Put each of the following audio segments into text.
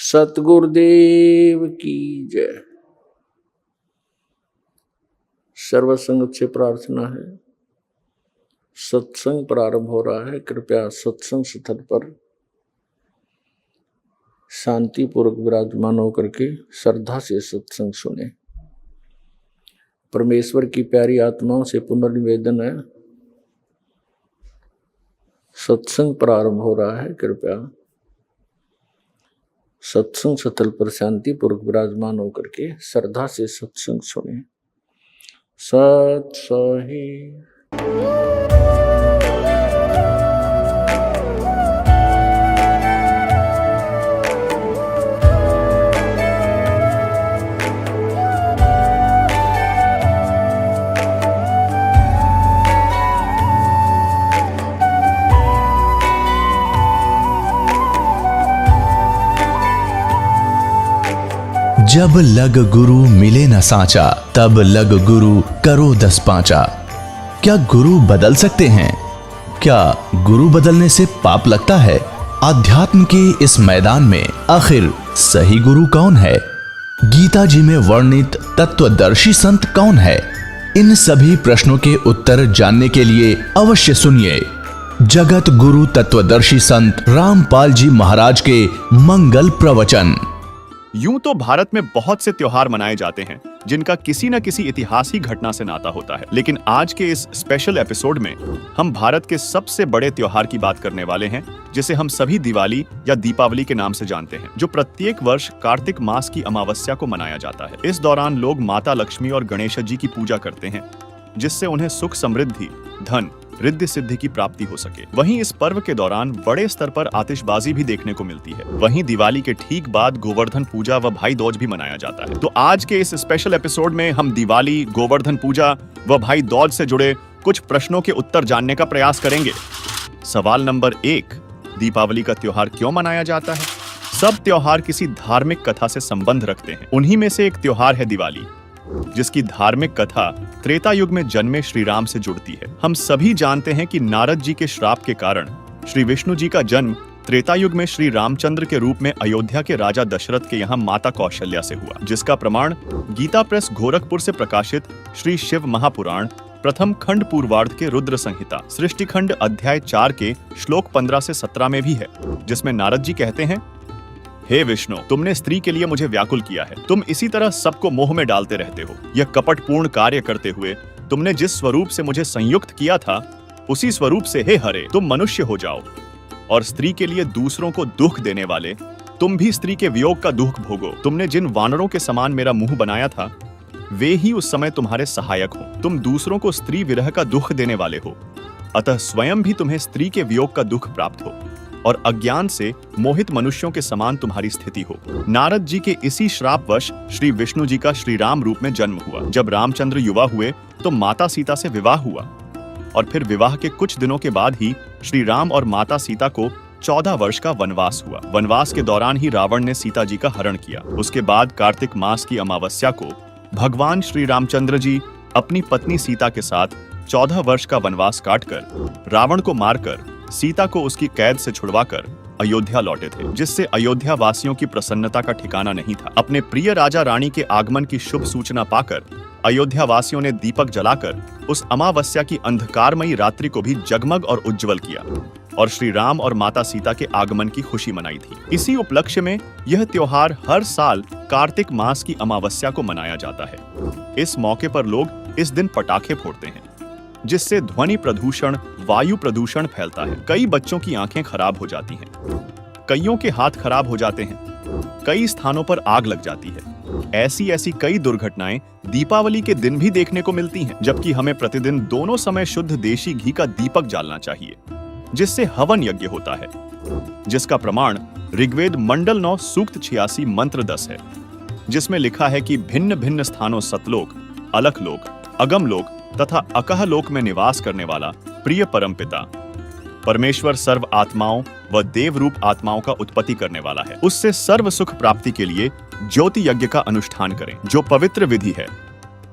सतगुरुदेव की जय। सर्वसंगत से प्रार्थना है, सत्संग प्रारंभ हो रहा है। कृपया सत्संग स्थल पर शांतिपूर्वक विराजमान होकर के श्रद्धा से सत्संग सुने। परमेश्वर की प्यारी आत्माओं से पुनर्निवेदन है, सत्संग प्रारंभ हो रहा है। कृपया सत्संग स्थल पर शांतिपूर्वक विराजमान होकर के श्रद्धा से सत्संग सुने। सत सही। जब लग गुरु मिले न साचा, तब लग गुरु करो 10 पांचा। क्या गुरु बदल सकते हैं? क्या गुरु बदलने से पाप लगता है? आध्यात्म के इस मैदान में आखिर सही गुरु कौन है? गीता जी में वर्णित तत्वदर्शी संत कौन है? इन सभी प्रश्नों के उत्तर जानने के लिए अवश्य सुनिए जगत गुरु तत्वदर्शी संत रामपाल जी महाराज के मंगल प्रवचन। यूं तो भारत में बहुत से त्योहार मनाए जाते हैं जिनका किसी न किसी ऐतिहासिक घटना से नाता होता है, लेकिन आज के इस स्पेशल एपिसोड में हम भारत के सबसे बड़े त्योहार की बात करने वाले हैं, जिसे हम सभी दिवाली या दीपावली के नाम से जानते हैं, जो प्रत्येक वर्ष कार्तिक मास की अमावस्या को मनाया जाता है। इस दौरान लोग माता लक्ष्मी और गणेश जी की पूजा करते हैं, जिससे उन्हें सुख समृद्धि, धन, रिद्धि सिद्धि की प्राप्ति हो सके। वहीं इस पर्व के दौरान बड़े स्तर पर आतिशबाजी भी देखने को मिलती है। वहीं दिवाली के ठीक बाद गोवर्धन पूजा व भाई दूज भी मनाया जाता है। तो आज के इस स्पेशल एपिसोड में हम दिवाली, गोवर्धन पूजा व भाई दूज से जुड़े कुछ प्रश्नों के उत्तर जानने का प्रयास करेंगे। सवाल नंबर 1, दीपावली का त्योहार क्यों मनाया जाता है? सब त्योहार किसी धार्मिक कथा से संबंध रखते हैं। उन्हीं में से एक त्योहार है दिवाली, जिसकी धार्मिक कथा त्रेता युग में जन्मे श्री राम से जुड़ती है। हम सभी जानते हैं कि नारद जी के श्राप के कारण श्री विष्णु जी का जन्म त्रेता युग में श्री रामचंद्र के रूप में अयोध्या के राजा दशरथ के यहाँ माता कौशल्या से हुआ, जिसका प्रमाण गीता प्रेस गोरखपुर से प्रकाशित श्री शिव महापुराण प्रथम खंड पूर्वार्ध के रुद्र संहिता सृष्टि खंड अध्याय 4 के श्लोक 15 से 17 में भी है, जिसमें नारद जी कहते हैं, हे विष्णु, तुमने स्त्री के लिए मुझे व्याकुल किया है। तुम इसी तरह सबको मोह में डालते रहते हो। यह कपटपूर्ण कार्य करते हुए तुमने जिस स्वरूप से मुझे संयुक्त किया था, उसी स्वरूप से हे हरे तुम मनुष्य हो जाओ, और स्त्री के लिए दूसरों को दुख देने वाले तुम भी स्त्री के वियोग का दुख भोगो। तुमने जिन वानरों के समान मेरा मुंह बनाया था, वे ही उस समय तुम्हारे सहायक हो। तुम दूसरों को स्त्री विरह का दुख देने वाले हो, अतः स्वयं भी तुम्हें स्त्री के वियोग का दुख प्राप्त हो, और अज्ञान से मोहित मनुष्यों के समान तुम्हारी स्थिति हो। नारद जी के इसी श्रापवश श्री विष्णु जी का श्री राम रूप में जन्म हुआ। जब रामचंद्र युवा हुए तो माता सीता से विवाह हुआ, और फिर विवाह के कुछ दिनों के बाद ही श्री राम और माता सीता को 14 वर्ष का वनवास हुआ। वनवास के दौरान ही रावण ने सीता जी का हरण किया। उसके बाद कार्तिक मास की अमावस्या को भगवान श्री रामचंद्र जी अपनी पत्नी सीता के साथ 14 वर्ष का वनवास काटकर रावण को मारकर सीता को उसकी कैद से छुड़वाकर अयोध्या लौटे थे, जिससे अयोध्या वासियों की प्रसन्नता का ठिकाना नहीं था। अपने प्रिय राजा रानी के आगमन की शुभ सूचना पाकर अयोध्या वासियों ने दीपक जलाकर उस अमावस्या की अंधकारमयी रात्रि को भी जगमग और उज्जवल किया, और श्री राम और माता सीता के आगमन की खुशी मनाई थी। इसी उपलक्ष्य में यह त्योहार हर साल कार्तिक मास की अमावस्या को मनाया जाता है। इस मौके पर लोग इस दिन पटाखे फोड़ते हैं, जिससे ध्वनि प्रदूषण, वायु प्रदूषण फैलता है। कई बच्चों की आंखें खराब हो जाती हैं, कईयों के हाथ खराब हो जाते हैं, कई स्थानों पर आग लग जाती है। ऐसी कई दुर्घटनाएं दीपावली के दिन भी देखने को मिलती हैं, जबकि हमें प्रतिदिन दोनों समय शुद्ध देशी घी का दीपक जालना चाहिए, जिससे हवन यज्ञ होता है, जिसका प्रमाण ऋग्वेद मंडल 9 सूक्त 86 मंत्र 10 है, जिसमें लिखा है कि भिन्न भिन्न स्थानों सतलोक, अलखलोक, अगमलोक तथा अकह लोक में निवास करने वाला प्रिय परमपिता परमेश्वर सर्व आत्माओं व देव रूप आत्माओं का उत्पत्ति करने वाला है। उससे सर्व सुख प्राप्ति के लिए ज्योति यज्ञ का अनुष्ठान करें, जो पवित्र विधि है,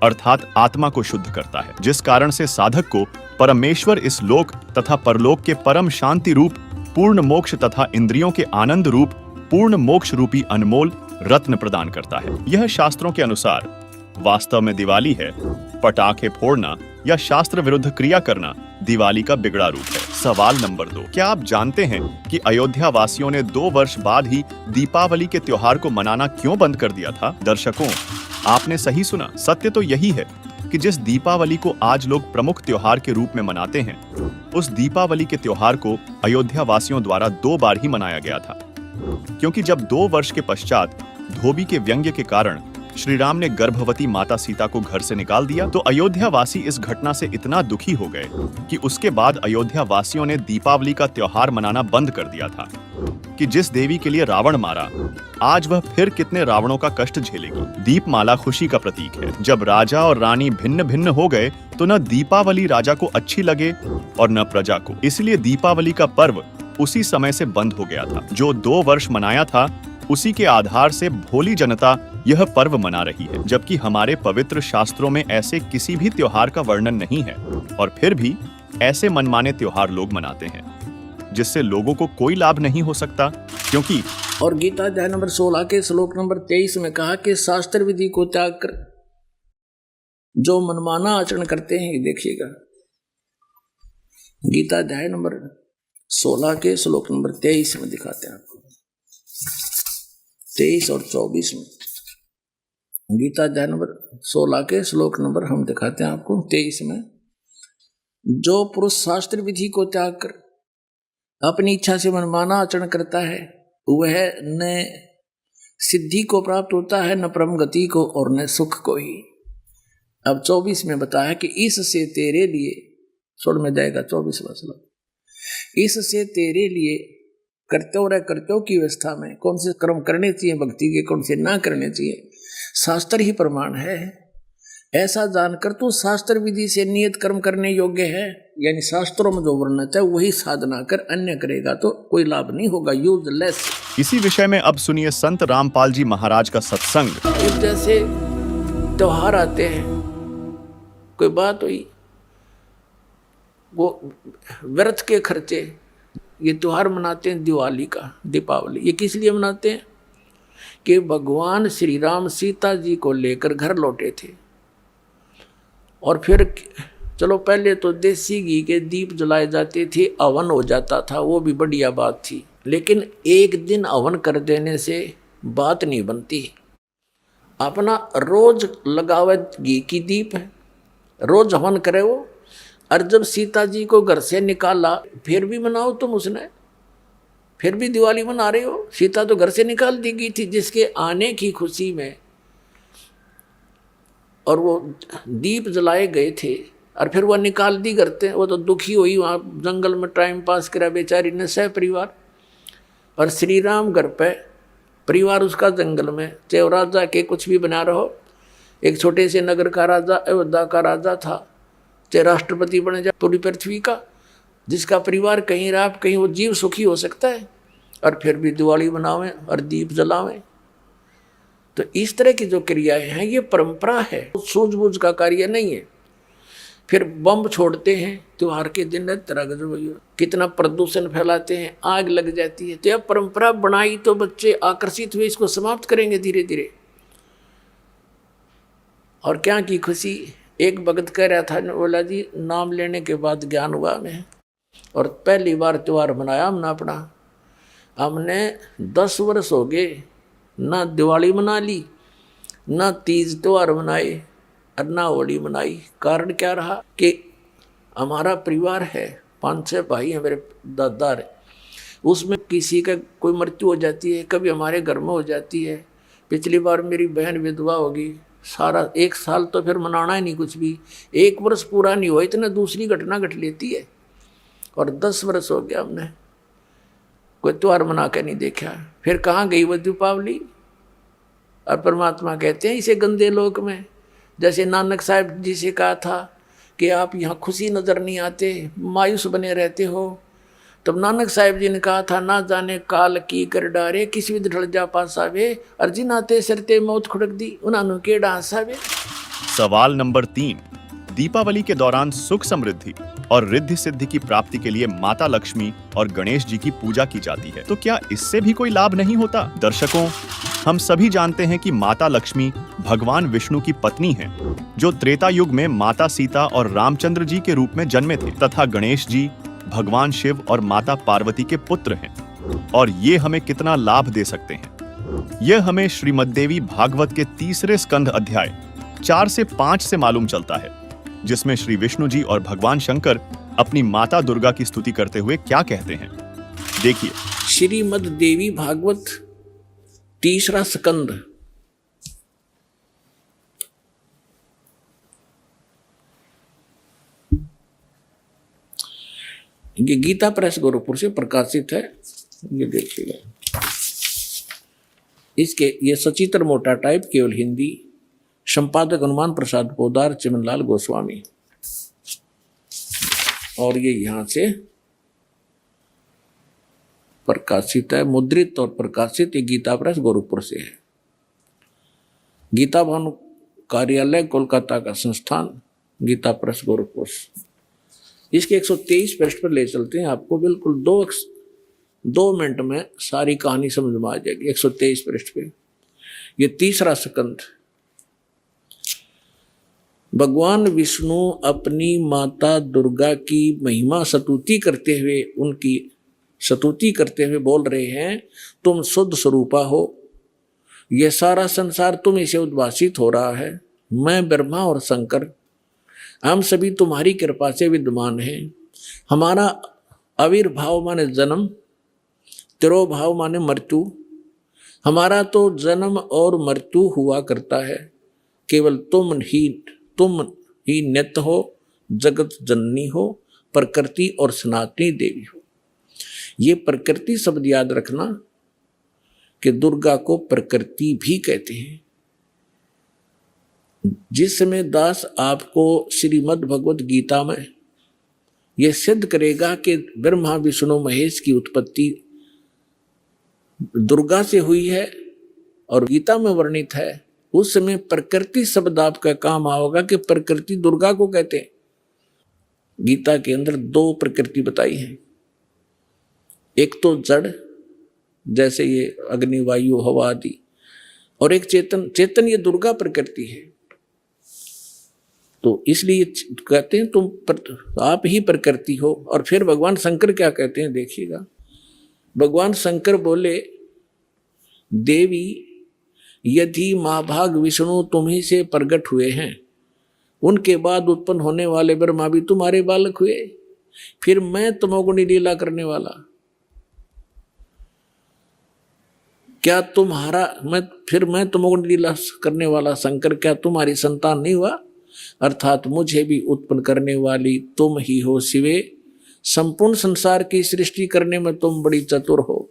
अर्थात आत्मा को शुद्ध करता है, जिस कारण से साधक को परमेश्वर इस लोक तथा परलोक के परम शांति रूप, पूर्ण मोक्ष तथा इंद्रियों के आनंद रूप पूर्ण मोक्ष रूपी अनमोल रत्न प्रदान करता है। यह शास्त्रों के अनुसार वास्तव में दिवाली है। पटाखे फोड़ना या शास्त्र विरुद्ध क्रिया करना दिवाली का बिगड़ा रूप है। सवाल नंबर 2, क्या आप जानते हैं कि अयोध्या वासियों ने 2 वर्ष बाद ही दीपावली के त्योहार को मनाना क्यों बंद कर दिया था? दर्शकों, आपने सही सुना। सत्य तो यही है कि जिस दीपावली को आज लोग प्रमुख त्योहार के रूप में मनाते हैं, उस दीपावली के त्योहार को अयोध्या वासियों द्वारा 2 बार ही मनाया गया था। क्योंकि जब 2 वर्ष के पश्चात धोबी के व्यंग्य के कारण श्री राम ने गर्भवती माता सीता को घर से निकाल दिया, तो अयोध्या वासी इस घटना से इतना दुखी हो गए कि उसके बाद अयोध्या वासियों ने दीपावली का त्योहार मनाना बंद कर दिया था कि जिस देवी के लिए रावण मारा, आज वह फिर कितने रावणों का कष्ट झेलेगी। दीपमाला खुशी का प्रतीक है। जब राजा और रानी भिन्न भिन्न हो गए तो न दीपावली राजा को अच्छी लगे और न प्रजा को, इसलिए दीपावली का पर्व उसी समय से बंद हो गया था। जो 2 वर्ष मनाया था, उसी के आधार से भोली जनता यह पर्व मना रही है, जबकि हमारे पवित्र शास्त्रों में ऐसे किसी भी त्योहार का वर्णन नहीं है। और फिर भी ऐसे मनमाने त्योहार लोग मनाते हैं जिससे लोगों को कोई लाभ नहीं हो सकता, क्योंकि और गीता अध्याय नंबर 16 के श्लोक नंबर 23 में कहा कि शास्त्र विधि को त्याग कर जो मनमाना आचरण करते हैं, देखिएगा गीता अध्याय नंबर 16 के श्लोक नंबर 23 में दिखाते हैं आपको, 23 और 24 में। गीता अध्याय नंबर 16 के श्लोक नंबर हम दिखाते हैं आपको 23 में। जो पुरुष शास्त्र विधि को त्याग कर अपनी इच्छा से मनमाना आचरण करता है, वह न सिद्धि को प्राप्त होता है, न परम गति को, और न सुख को ही। अब 24 में बताया कि इससे तेरे लिए, छोड़ में जाएगा 24वां श्लोक, इससे तेरे लिए कर्तव्य की अवस्था में कौन से कर्म करने चाहिए भक्ति के, कौन से ना करने चाहिए, शास्त्र ही प्रमाण है। ऐसा जानकर तू शास्त्र विधि से नियत कर्म करने योग्य है, यानी शास्त्रों में जो वर्णन है वही साधना कर, अन्य करेगा तो कोई लाभ नहीं होगा, यूजलेस। इसी विषय में अब सुनिए संत रामपाल जी महाराज का सत्संग। एक जैसे त्योहार आते हैं, कोई बात हुई, वो व्यर्थ के खर्चे, ये त्योहार मनाते हैं दिवाली का, दीपावली, ये किस लिए मनाते हैं कि भगवान श्री राम सीता जी को लेकर घर लौटे थे। और फिर चलो पहले तो देसी घी के दीप जलाए जाते थे, हवन हो जाता था, वो भी बढ़िया बात थी, लेकिन एक दिन हवन कर देने से बात नहीं बनती। अपना रोज लगावे घी की दीप है, रोज हवन करे वो। और जब सीता जी को घर से निकाला, फिर भी मनाओ तुम उसने, फिर भी दिवाली मना रहे हो। सीता तो घर से निकाल दी गई थी जिसके आने की खुशी में, और वो दीप जलाए गए थे, और फिर वह निकाल दी करते। वो तो दुखी हुई, वहाँ जंगल में टाइम पास करा बेचारी ने सह परिवार। और श्री राम घर पे परिवार उसका जंगल में, चाहे राजा के कुछ भी बना रहो, एक छोटे से नगर का राजा, अयोध्या का राजा था, चाहे राष्ट्रपति बने जाए पूरी पृथ्वी का, जिसका परिवार कहीं रहा कहीं वो जीव सुखी हो सकता है, और फिर भी दिवाली मनावें और दीप जलावें। तो इस तरह की जो क्रियाएं हैं ये परंपरा है, सूझबूझ का कार्य नहीं है। फिर बम छोड़ते हैं त्योहार के दिन, तरह कितना प्रदूषण फैलाते हैं, आग लग जाती है। तो यह परंपरा बनाई तो बच्चे आकर्षित हुए, इसको समाप्त करेंगे धीरे धीरे। और क्या की खुशी, एक भगत कह रहा था, बोला जी नाम लेने के बाद ज्ञान हुआ हमें, और पहली बार त्योहार मनाया हमने अपना। हमने 10 वर्ष हो गए ना दिवाली मना ली, ना तीज त्योहार मनाए, और ना होली मनाई। कारण क्या रहा कि हमारा परिवार है, 5-6 भाई हैं, मेरे दादा है, उसमें किसी का कोई मृत्यु हो जाती है, कभी हमारे घर में हो जाती है। पिछली बार मेरी बहन विधवा होगी, सारा 1 साल तो फिर मनाना ही नहीं कुछ भी, 1 वर्ष पूरा नहीं हुआ इतना दूसरी घटना घट लेती है। और 10 वर्ष हो गया हमने कोई त्योहार मना के नहीं देखा। फिर कहाँ गई वो दीपावली? और परमात्मा कहते हैं इसे गंदे लोक में, जैसे नानक साहब जी से कहा था कि आप यहाँ खुशी नज़र नहीं आते, मायूस बने रहते हो। तब नानक साहब जी ने कहा था, ना जाने काल की कर डारे, किसी भी ढल जा पासावे, अर्जी नाते सरते मौत खुड़क दी, उन्होंने केड़ा हंसावे। सवाल नंबर 3, दीपावली के दौरान सुख समृद्धि और रिद्धि सिद्धि की प्राप्ति के लिए माता लक्ष्मी और गणेश जी की पूजा की जाती है। तो क्या इससे भी कोई लाभ नहीं होता? दर्शकों, हम सभी जानते हैं कि माता लक्ष्मी भगवान विष्णु की पत्नी हैं, जो त्रेता युग में माता सीता और रामचंद्र जी के रूप में जन्मे थे, तथा गणेश जी भगवान शिव और माता पार्वती के पुत्र हैं। और ये हमें कितना लाभ दे सकते हैं, यह हमें श्रीमद्देवी भागवत के 3 स्कंध अध्याय 4 से 5 से मालूम चलता है, जिसमें श्री विष्णु जी और भगवान शंकर अपनी माता दुर्गा की स्तुति करते हुए क्या कहते हैं, देखिए। श्रीमद् देवी भागवत 3 स्कंद। ये गीता प्रेस गोरखपुर से प्रकाशित है, ये देखिएगा। इसके ये सचित्र मोटा टाइप, केवल हिंदी, संपादक हनुमान प्रसाद पोदार, चिमनलाल गोस्वामी। और ये यहां से प्रकाशित है, मुद्रित और प्रकाशित। ये गीता प्रेस गोरखपुर से है। गीता भवन कार्यालय कोलकाता का संस्थान, गीता प्रेस गोरखपुर। इसके 123 पृष्ठ पर ले चलते हैं आपको, बिल्कुल 2 मिनट में सारी कहानी समझ में आ जाएगी। 123 पृष्ठ पे ये 3 स्कंद। भगवान विष्णु अपनी माता दुर्गा की महिमा स्तुति करते हुए, उनकी स्तुति करते हुए बोल रहे हैं, तुम शुद्ध स्वरूपा हो, यह सारा संसार तुम इसे उद्भासित हो रहा है। मैं ब्रह्मा और शंकर, हम सभी तुम्हारी कृपा से विद्यमान हैं। हमारा आविर्भाव माने जन्म, तिरोभाव माने मृत्यु। हमारा तो जन्म और मृत्यु हुआ करता है, केवल तुम ही नित्य हो, जगत जननी हो, प्रकृति और सनातनी देवी हो। ये प्रकृति शब्द याद रखना कि दुर्गा को प्रकृति भी कहते हैं। जिस समय दास आपको श्रीमद् भगवत गीता में यह सिद्ध करेगा कि ब्रह्मा विष्णु महेश की उत्पत्ति दुर्गा से हुई है और गीता में वर्णित है, उस समय प्रकृति शब्द आपका काम आओगा कि प्रकृति दुर्गा को कहते हैं। गीता के अंदर 2 प्रकृति बताई है, एक तो जड़ जैसे ये अग्नि वायु हवा आदि, और एक चेतन ये दुर्गा प्रकृति है। तो इसलिए कहते हैं तुम आप ही प्रकृति हो। और फिर भगवान शंकर क्या कहते हैं, देखिएगा। भगवान शंकर बोले, देवी यदि महाभाग विष्णु तुम्ही से प्रकट हुए हैं, उनके बाद उत्पन्न होने वाले ब्रह्मा भी तुम्हारे बालक हुए, फिर मैं तमोगुणी लीला करने वाला, क्या मैं तमोगुणी लीला करने वाला शंकर क्या तुम्हारी संतान नहीं हुआ? अर्थात मुझे भी उत्पन्न करने वाली तुम ही हो शिवे। संपूर्ण संसार की सृष्टि करने में तुम बड़ी चतुर हो।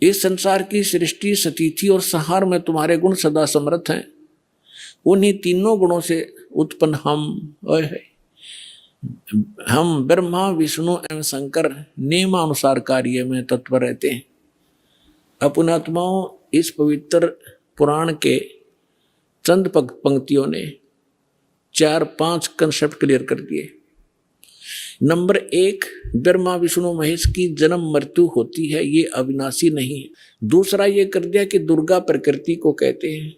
इस संसार की सृष्टि, स्थिति और संहार में तुम्हारे गुण सदा समर्थ हैं। उन्हीं तीनों गुणों से उत्पन्न हम ब्रह्मा विष्णु एवं शंकर नियमानुसार कार्य में तत्पर रहते हैं। अपनात्माओं, इस पवित्र पुराण के चंद पंक्तियों ने 4-5 कंसेप्ट क्लियर कर दिए। नंबर 1, ब्रह्मा विष्णु महेश की जन्म मृत्यु होती है, ये अविनाशी नहीं है। दूसरा ये कर दिया कि दुर्गा प्रकृति को कहते हैं।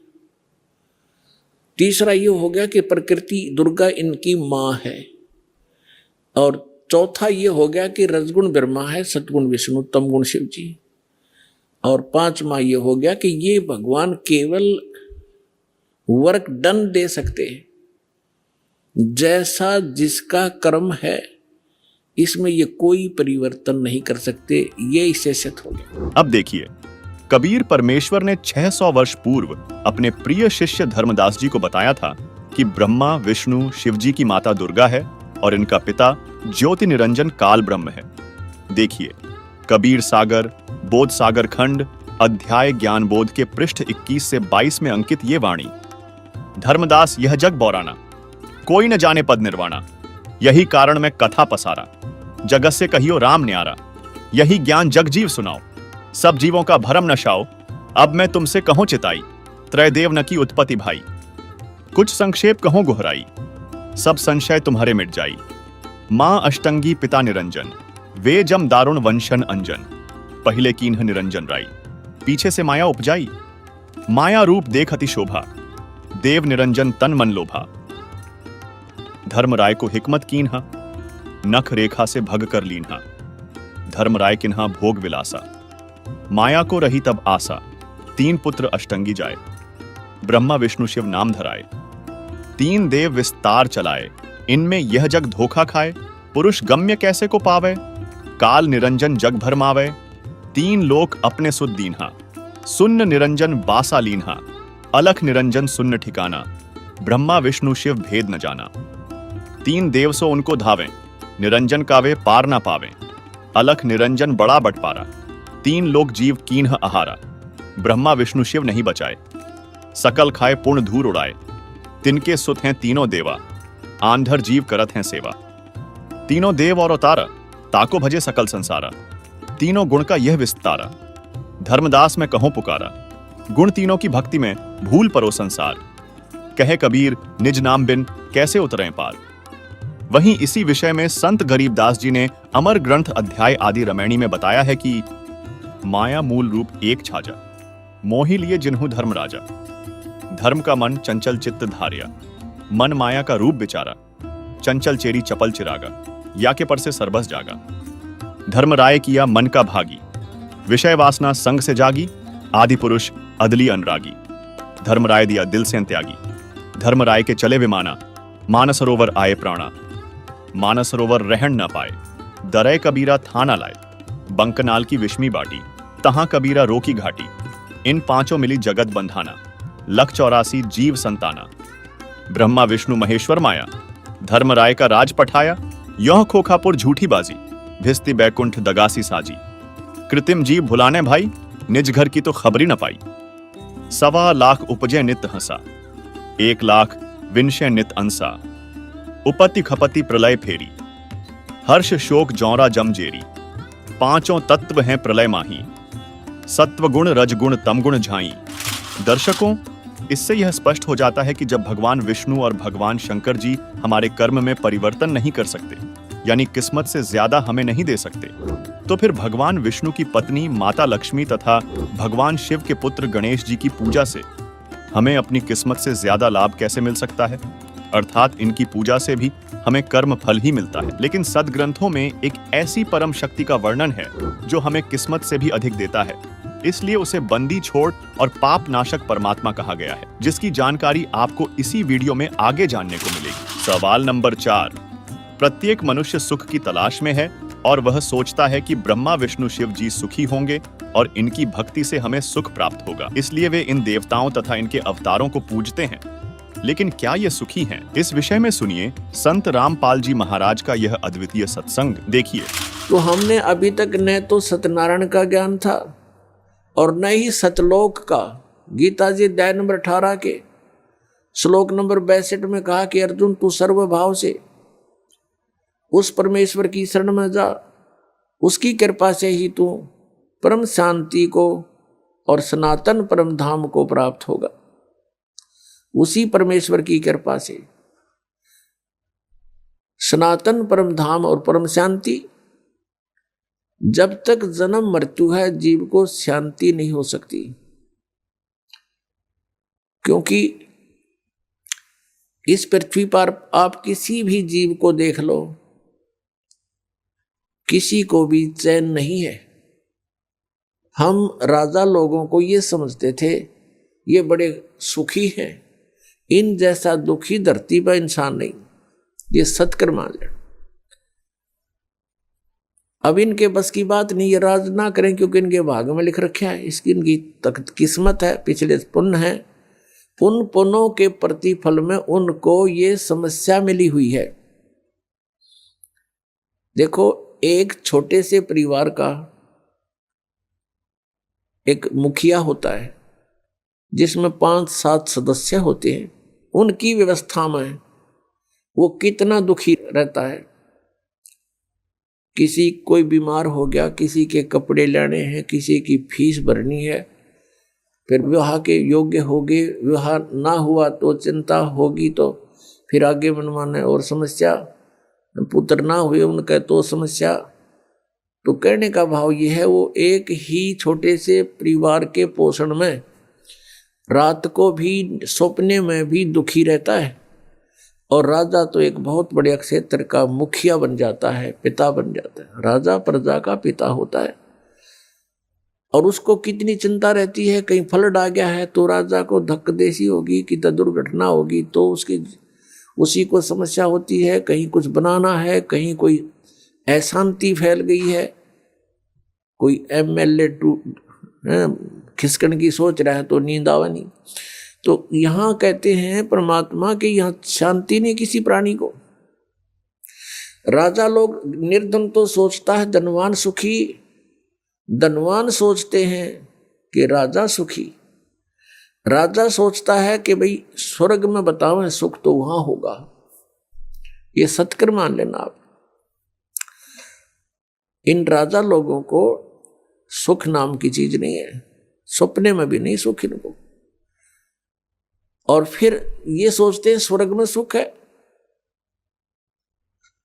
तीसरा ये हो गया कि प्रकृति दुर्गा इनकी माँ है। और चौथा ये हो गया कि रजगुण ब्रह्मा है, सतगुण विष्णु, तमगुण शिव जी। और 5वां ये हो गया कि ये भगवान केवल वर्क डन दे सकते हैं, जैसा जिसका कर्म है इसमें ये कोई परिवर्तन नहीं कर सकते। ये इससे सिद्ध हो गया। अब देखिए, कबीर परमेश्वर ने 600 वर्ष पूर्व अपने प्रिय शिष्य धर्मदास जी को बताया था कि ब्रह्मा विष्णु शिव जी की माता दुर्गा है और इनका पिता ज्योति निरंजन काल ब्रह्म है। देखिए, कबीर सागर बोध सागर खंड अध्याय ज्ञान बोध के पृष्ठ 21 से 22 में अंकित ये वाणी, धर्मदास यह जग बौराना, कोई न जाने पद निर्वाणा, यही कारण मैं कथा पसारा, जगत से कहियो राम न्यारा, यही ज्ञान जग जीव सुनाओ, सब जीवों का भरम नशाओ, अब मैं तुमसे कहूं चिताई, त्रयदेव न की उत्पत्ति भाई। कुछ संक्षेप कहो गुहराई, सब संशय तुम्हारे मिट जाई। मां अष्टंगी पिता निरंजन, वे जम दारुण वंशन अंजन। पहले कीन्ह निरंजन राई, पीछे से माया उपजाई। माया रूप देख अति शोभा, देव निरंजन तन मन लोभा। धर्मराय को हिकमत कीन्हा, नख रेखा से भग कर लीन्हा। धर्मराय किन्हा भोग विलासा, माया को रही तब आसा। 3 पुत्र अष्टंगी जाए, ब्रह्मा विष्णु शिव नाम धराए। 3 देव विस्तार चलाए, इनमें यह जग धोखा खाए। पुरुष गम्य कैसे को पावे, काल निरंजन जग भरमावे। 3 लोक अपने सुध दीन्हा, सुन्न निरंजन बासा लीन्हा। अलख निरंजन सुन्न ठिकाना, ब्रह्मा विष्णु शिव भेद न जाना। 3 देव सो उनको धावें, निरंजन कावे पार ना पावे। अलख निरंजन बड़ा बटपारा, 3 लोक जीव कीन्ह आहारा। ब्रह्मा विष्णु शिव नहीं बचाए, सकल खाए पूर्ण धूर उड़ाए। तिनके सुत हैं तीनों देवा, आंधर जीव करत हैं सेवा। तीनों देव और अवतारा, ताको भजे सकल संसारा। तीनों गुण का यह विस्तारा, धर्मदास में कहो पुकारा। गुण तीनों की भक्ति में भूल परो संसार। कहे कबीर निज नाम बिन कैसे उतरें पार। वहीं इसी विषय में संत गरीबदास जी ने अमर ग्रंथ अध्याय आदि रमैणी में बताया है कि माया मूल रूप एक छाजा, मोहि लिए जिन्हु धर्म राजा। धर्म का मन चंचल चित्त धार्या, मन माया का रूप बिचारा। चंचल चेरी चपल चिरागा, या के पर से सरबस जागा। धर्मराय किया मन का भागी, विषय वासना संग से जागी। आदि पुरुष अदली अनुरागी, धर्मराय दिया दिल से त्यागी। धर्मराय के चले विमाना, मानसरोवर आए प्राणा। मानसरोवर रहन न पाए, दरय कबीरा था न लाए। बंकनाल की विषमी बाटी, तहां कबीरा रोकी घाटी। इन 5 मिली जगत बंधाना, लख 84 जीव संताना। ब्रह्मा विष्णु महेश्वर माया, धर्मराय का राज पठाया। यह खोखापुर झूठी बाजी, भिस्ती बैकुंठ दगासी साजी। कृत्रिम जीव भुलाने भाई, निज घर की तो खबरी न पाई। 1.25 लाख उपजे नित हंसा, 1 लाख विनशय नित अंसा। उपति खपति प्रलय फेरी, हर्ष शोक जौरा जमजेरी। 5 तत्व हैं प्रलय माही, सत्व गुण रजगुण तमगुण झाई। दर्शकों, इससे यह स्पष्ट हो जाता है कि जब भगवान विष्णु और भगवान शंकर जी हमारे कर्म में परिवर्तन नहीं कर सकते, यानी किस्मत से ज्यादा हमें नहीं दे सकते, तो फिर भगवान विष्णु की पत्नी माता लक्ष्मी तथा भगवान शिव के पुत्र गणेश जी की पूजा से हमें अपनी किस्मत से ज्यादा लाभ कैसे मिल सकता है। अर्थात इनकी पूजा से भी हमें कर्म फल ही मिलता है। लेकिन सदग्रंथों में एक ऐसी परम शक्ति का वर्णन है जो हमें किस्मत से भी अधिक देता है, इसलिए उसे बंदी छोड़ और पाप नाशक परमात्मा कहा गया है, जिसकी जानकारी आपको इसी वीडियो में आगे जानने को मिलेगी। सवाल नंबर 4, प्रत्येक मनुष्य सुख की तलाश में है और वह सोचता है कि ब्रह्मा विष्णु शिव जी सुखी होंगे और इनकी भक्ति से हमें सुख प्राप्त होगा, इसलिए वे इन देवताओं तथा इनके अवतारों को पूजते हैं। लेकिन क्या ये सुखी हैं? इस विषय में सुनिए संत रामपाल जी महाराज का यह अद्वितीय सत्संग। देखिए, तो हमने अभी तक न तो सत्यनारायण का ज्ञान था और न ही सतलोक का। गीता जी अध्याय नंबर 18 के श्लोक नंबर 62 में कहा कि अर्जुन तू सर्वभाव से उस परमेश्वर की शरण में जा, उसकी कृपा से ही तू परम शांति को और सनातन परम धाम को प्राप्त होगा। उसी परमेश्वर की कृपा से सनातन परम धाम और परम शांति। जब तक जन्म मृत्यु है जीव को शांति नहीं हो सकती, क्योंकि इस पृथ्वी पर आप किसी भी जीव को देख लो, किसी को भी चैन नहीं है। हम राजा लोगों को ये समझते थे ये बड़े सुखी हैं, इन जैसा दुखी धरती पर इंसान नहीं, ये सत्कर मान लें। अब इनके बस की बात नहीं, ये राज ना करें क्योंकि इनके भाग में लिख रखा है, इसकी इनकी किस्मत है, पिछले पुण्य है। उन पुण्यों के प्रतिफल में उनको ये समस्या मिली हुई है। देखो, एक छोटे से परिवार का एक मुखिया होता है जिसमें 5-7 सदस्य होते हैं। उनकी व्यवस्था में वो कितना दुखी रहता है। किसी कोई बीमार हो गया, किसी के कपड़े लेने हैं, किसी की फीस भरनी है, फिर विवाह के योग्य होगे, विवाह ना हुआ तो चिंता होगी, तो फिर आगे मनमाने और समस्या, पुत्र ना हुए उनका तो समस्या। तो कहने का भाव यह है, वो एक ही छोटे से परिवार के पोषण में रात को भी सपने में भी दुखी रहता है, और राजा तो एक बहुत बड़े क्षेत्र का मुखिया बन जाता है, पिता बन जाता है। राजा प्रजा का पिता होता है, और उसको कितनी चिंता रहती है, कहीं फ्लड आ गया है तो राजा को धक्कदेसी होगी कि दुर्घटना होगी तो उसी को समस्या होती है, कहीं कुछ बनाना है, कहीं कोई अशांति फैल गई है, कोई एमएलए खिसकन की सोच रहा है तो नींद आवा नहीं। तो यहाँ कहते हैं परमात्मा के यहाँ शांति नहीं किसी प्राणी को। राजा लोग निर्धन तो सोचता है धनवान सुखी, धनवान सोचते हैं कि राजा सुखी। राजा सोचता है कि भाई स्वर्ग में बताओ सुख तो वहां होगा, ये सत्कर मान लेना आप। इन राजा लोगों को सुख नाम की चीज नहीं है, सपने में भी नहीं सुख इनको। और फिर ये सोचते हैं स्वर्ग में सुख है।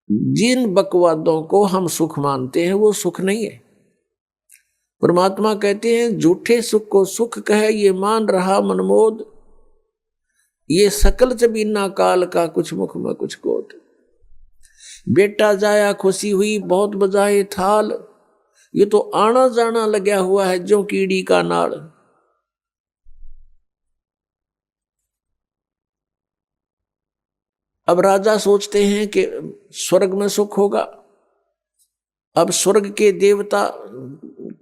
जिन बकवादों को हम सुख मानते हैं वो सुख नहीं है। परमात्मा कहते हैं झूठे सुख को सुख कहे ये मान रहा मनमोद, ये सकल जबीना काल का कुछ मुख में कुछ कोट। बेटा जाया खुशी हुई बहुत बजाए थाल, ये तो आना जाना लगा हुआ है जो कीड़ी का नाड़। अब राजा सोचते हैं कि स्वर्ग में सुख होगा। अब स्वर्ग के देवता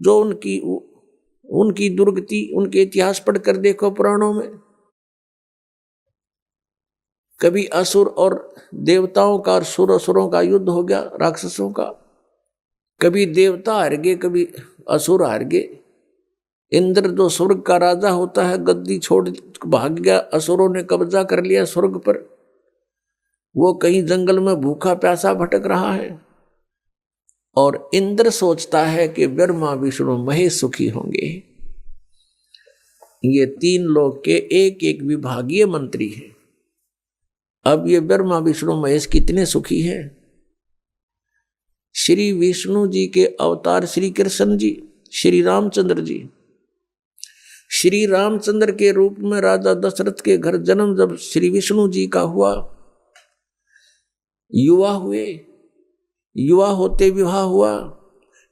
जो उनकी दुर्गति, उनके इतिहास पढ़कर देखो पुराणों में, कभी असुर और देवताओं का और असुरों का युद्ध हो गया, राक्षसों का। कभी देवता हार गए, कभी असुर हार गए। इंद्र जो स्वर्ग का राजा होता है गद्दी छोड़ भाग गया, असुरों ने कब्जा कर लिया स्वर्ग पर। वो कहीं जंगल में भूखा प्यासा भटक रहा है, और इंद्र सोचता है कि ब्रह्मा विष्णु महेश सुखी होंगे। ये तीन लोग के एक एक विभागीय मंत्री हैं। अब ये ब्रह्मा विष्णु महेश कितने सुखी हैं। श्री विष्णु जी के अवतार श्री कृष्ण जी, श्री रामचंद्र जी, श्री रामचंद्र के रूप में राजा दशरथ के घर जन्म जब श्री विष्णु जी का हुआ, युवा हुए, युवा होते विवाह हुआ,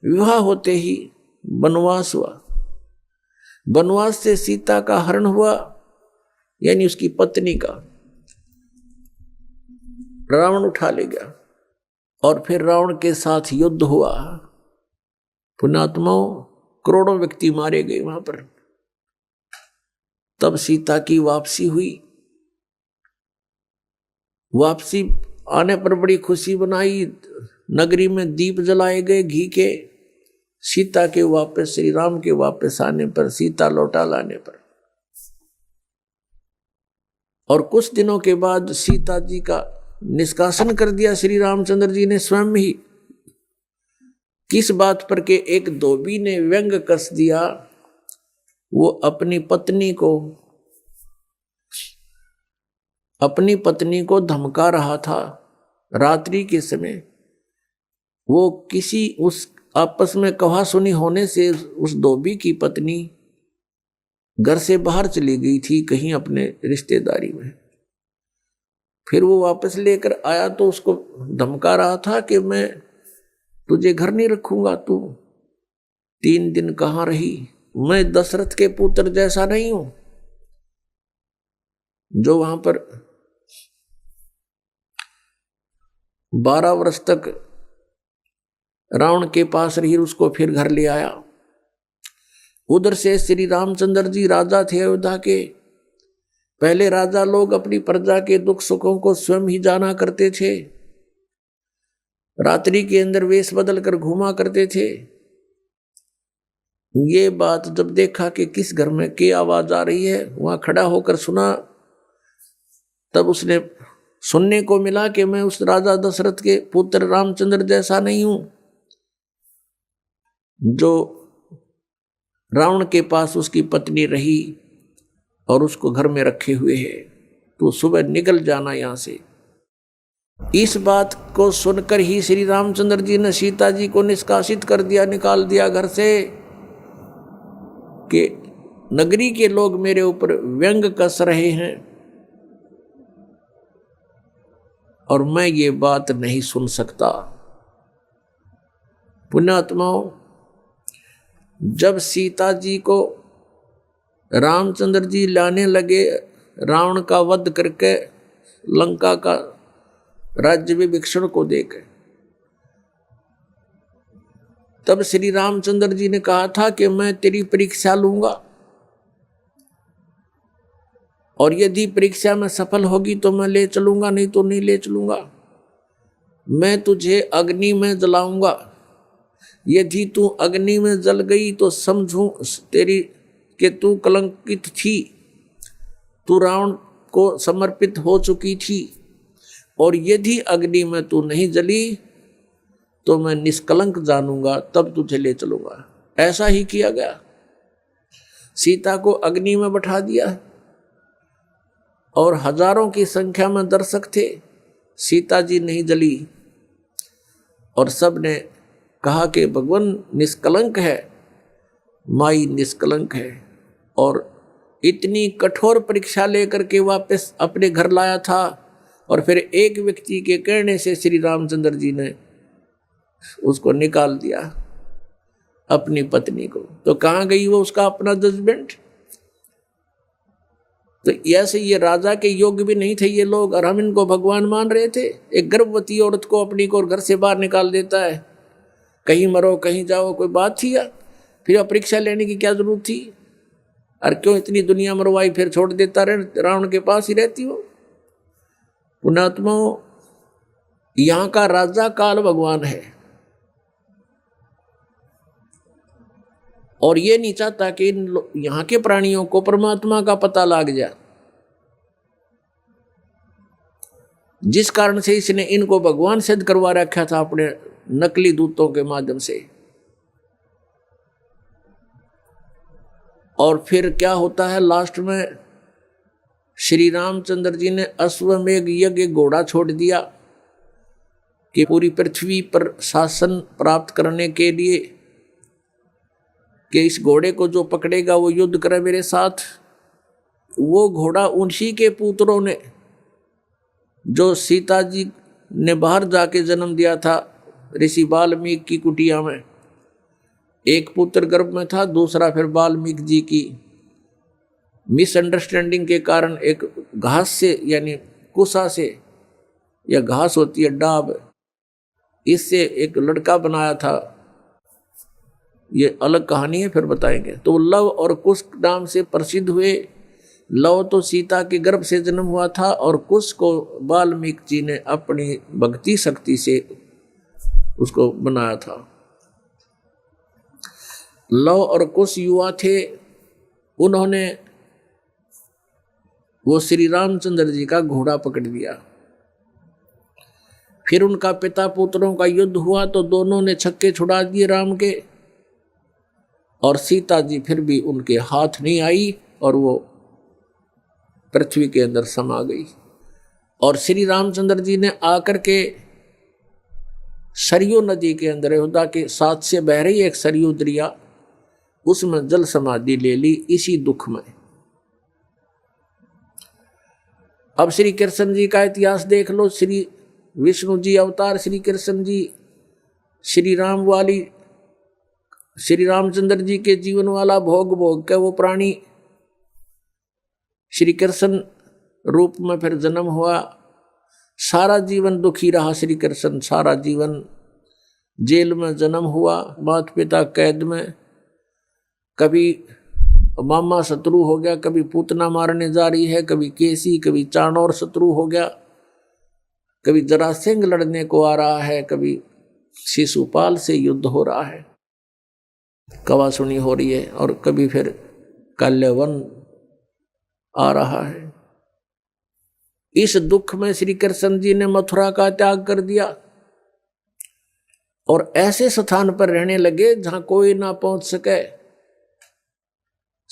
विवाह होते ही वनवास हुआ, वनवास से सीता का हरण हुआ, यानी उसकी पत्नी का रावण उठा ले गया, और फिर रावण के साथ युद्ध हुआ। पुण्यात्माओं करोड़ों व्यक्ति मारे गए वहां पर। तब सीता की वापसी हुई। वापसी आने पर बड़ी खुशी बनाई, नगरी में दीप जलाए गए घी के। सीता के वापस, श्री राम के वापस आने पर, सीता लौटा लाने पर, और कुछ दिनों के बाद सीता जी का निष्कासन कर दिया श्री रामचंद्र जी ने स्वयं ही। किस बात पर के एक धोबी ने व्यंग कस दिया, वो अपनी पत्नी को धमका रहा था रात्रि के समय। वो किसी उस आपस में कहा सुनी होने से उस धोबी की पत्नी घर से बाहर चली गई थी कहीं अपने रिश्तेदारी में। फिर वो वापस लेकर आया तो उसको धमका रहा था कि मैं तुझे घर नहीं रखूंगा, तू 3 दिन कहाँ रही, मैं दशरथ के पुत्र जैसा नहीं हूं जो वहां पर 12 वर्ष तक रावण के पास रही, उसको फिर घर ले आया। उधर से श्री रामचंद्र जी राजा थे अयोध्या के। पहले राजा लोग अपनी प्रजा के दुख सुखों को स्वयं ही जाना करते थे, रात्रि के अंदर वेश बदल कर घूमा करते थे। ये बात जब देखा कि किस घर में की आवाज आ रही है, वहां खड़ा होकर सुना, तब उसने सुनने को मिला कि मैं उस राजा दशरथ के पुत्र रामचंद्र जैसा नहीं हूं जो रावण के पास उसकी पत्नी रही और उसको घर में रखे हुए है, तो सुबह निकल जाना यहां से। इस बात को सुनकर ही श्री रामचंद्र जी ने सीता जी को निष्कासित कर दिया, निकाल दिया घर से, कि नगरी के लोग मेरे ऊपर व्यंग कस रहे हैं और मैं ये बात नहीं सुन सकता। पुण्यात्माओं, जब सीता जी को रामचंद्र जी लाने लगे रावण का वध करके लंका का राज्य विभीषण को देकर, तब श्री रामचंद्र जी ने कहा था कि मैं तेरी परीक्षा लूंगा और यदि परीक्षा में सफल होगी तो मैं ले चलूंगा, नहीं तो नहीं ले चलूंगा। मैं तुझे अग्नि में जलाऊंगा, यदि तू अग्नि में जल गई तो समझूं तेरी कि तू कलंकित थी, तू रावण को समर्पित हो चुकी थी, और यदि अग्नि में तू नहीं जली तो मैं निष्कलंक जानूंगा, तब तुझे ले चलूंगा। ऐसा ही किया गया, सीता को अग्नि में बैठा दिया और हजारों की संख्या में दर्शक थे, सीता जी नहीं जली और सब ने कहा कि भगवान निष्कलंक है, माई निष्कलंक है, और इतनी कठोर परीक्षा लेकर के वापस अपने घर लाया था। और फिर एक व्यक्ति के कहने से श्री रामचंद्र जी ने उसको निकाल दिया, अपनी पत्नी को। तो कहाँ गई वो उसका अपना जजमेंट? तो ऐसे ये राजा के योग्य भी नहीं थे ये लोग, और हम इनको भगवान मान रहे थे। एक गर्भवती औरत को अपनी को घर से बाहर निकाल देता है, कहीं मरो कहीं जाओ, कोई बात थी यार? फिर परीक्षा लेने की क्या जरूरत थी? और क्यों इतनी दुनिया मरवाई, फिर छोड़ देता रहे, रावण के पास ही रहती हो। पुण्यात्माओं, यहाँ का राजा काल भगवान है और ये नहीं चाहता कि यहाँ के प्राणियों को परमात्मा का पता लग जाए, जिस कारण से इसने इनको भगवान सिद्ध करवा रखा था अपने नकली दूतों के माध्यम से। और फिर क्या होता है लास्ट में, श्री रामचंद्र जी ने अश्वमेघ यज्ञ घोड़ा छोड़ दिया कि पूरी पृथ्वी पर शासन प्राप्त करने के लिए, कि इस घोड़े को जो पकड़ेगा वो युद्ध करे मेरे साथ। वो घोड़ा उन्हीं के पुत्रों ने, जो सीता जी ने बाहर जाके जन्म दिया था ऋषि वाल्मीकि की कुटिया में, एक पुत्र गर्भ में था, दूसरा फिर वाल्मीकि जी की मिसअंडरस्टैंडिंग के कारण एक घास से, यानी कुसा से, या घास होती है डाब, इससे एक लड़का बनाया था। ये अलग कहानी है, फिर बताएंगे। तो लव और कुश नाम से प्रसिद्ध हुए। लव तो सीता के गर्भ से जन्म हुआ था और कुश को वाल्मीकि जी ने अपनी भक्ति शक्ति से उसको बनाया था। लव और कुश युवा थे, उन्होंने वो श्री रामचंद्र जी का घोड़ा पकड़ लिया। फिर उनका पिता पुत्रों का युद्ध हुआ तो दोनों ने छक्के छुड़ा दिए राम के, और सीता जी फिर भी उनके हाथ नहीं आई और वो पृथ्वी के अंदर समा गई। और श्री रामचंद्र जी ने आकर के सरयू नदी के अंदर, अयोध्या के साथ से बह रही एक सरयू दरिया, उसमें जल समाधि ले ली इसी दुख में। अब श्री कृष्ण जी का इतिहास देख लो। श्री विष्णु जी अवतार, श्री कृष्ण जी श्री राम वाली, श्री रामचंद्र जी के जीवन वाला भोग भोग के वो प्राणी श्री कृष्ण रूप में फिर जन्म हुआ। सारा जीवन दुखी रहा श्री कृष्ण, सारा जीवन जेल में जन्म हुआ, माता पिता कैद में, कभी मामा शत्रु हो गया, कभी पूतना मारने जा रही है, कभी केसी, कभी चाणोर शत्रु हो गया, कभी जरासिंह लड़ने को आ रहा है, कभी शिशुपाल से युद्ध हो रहा है, कवासुनी हो रही है, और कभी फिर कल्यवन आ रहा है। इस दुख में श्री कृष्ण जी ने मथुरा का त्याग कर दिया और ऐसे स्थान पर रहने लगे जहां कोई ना पहुंच सके,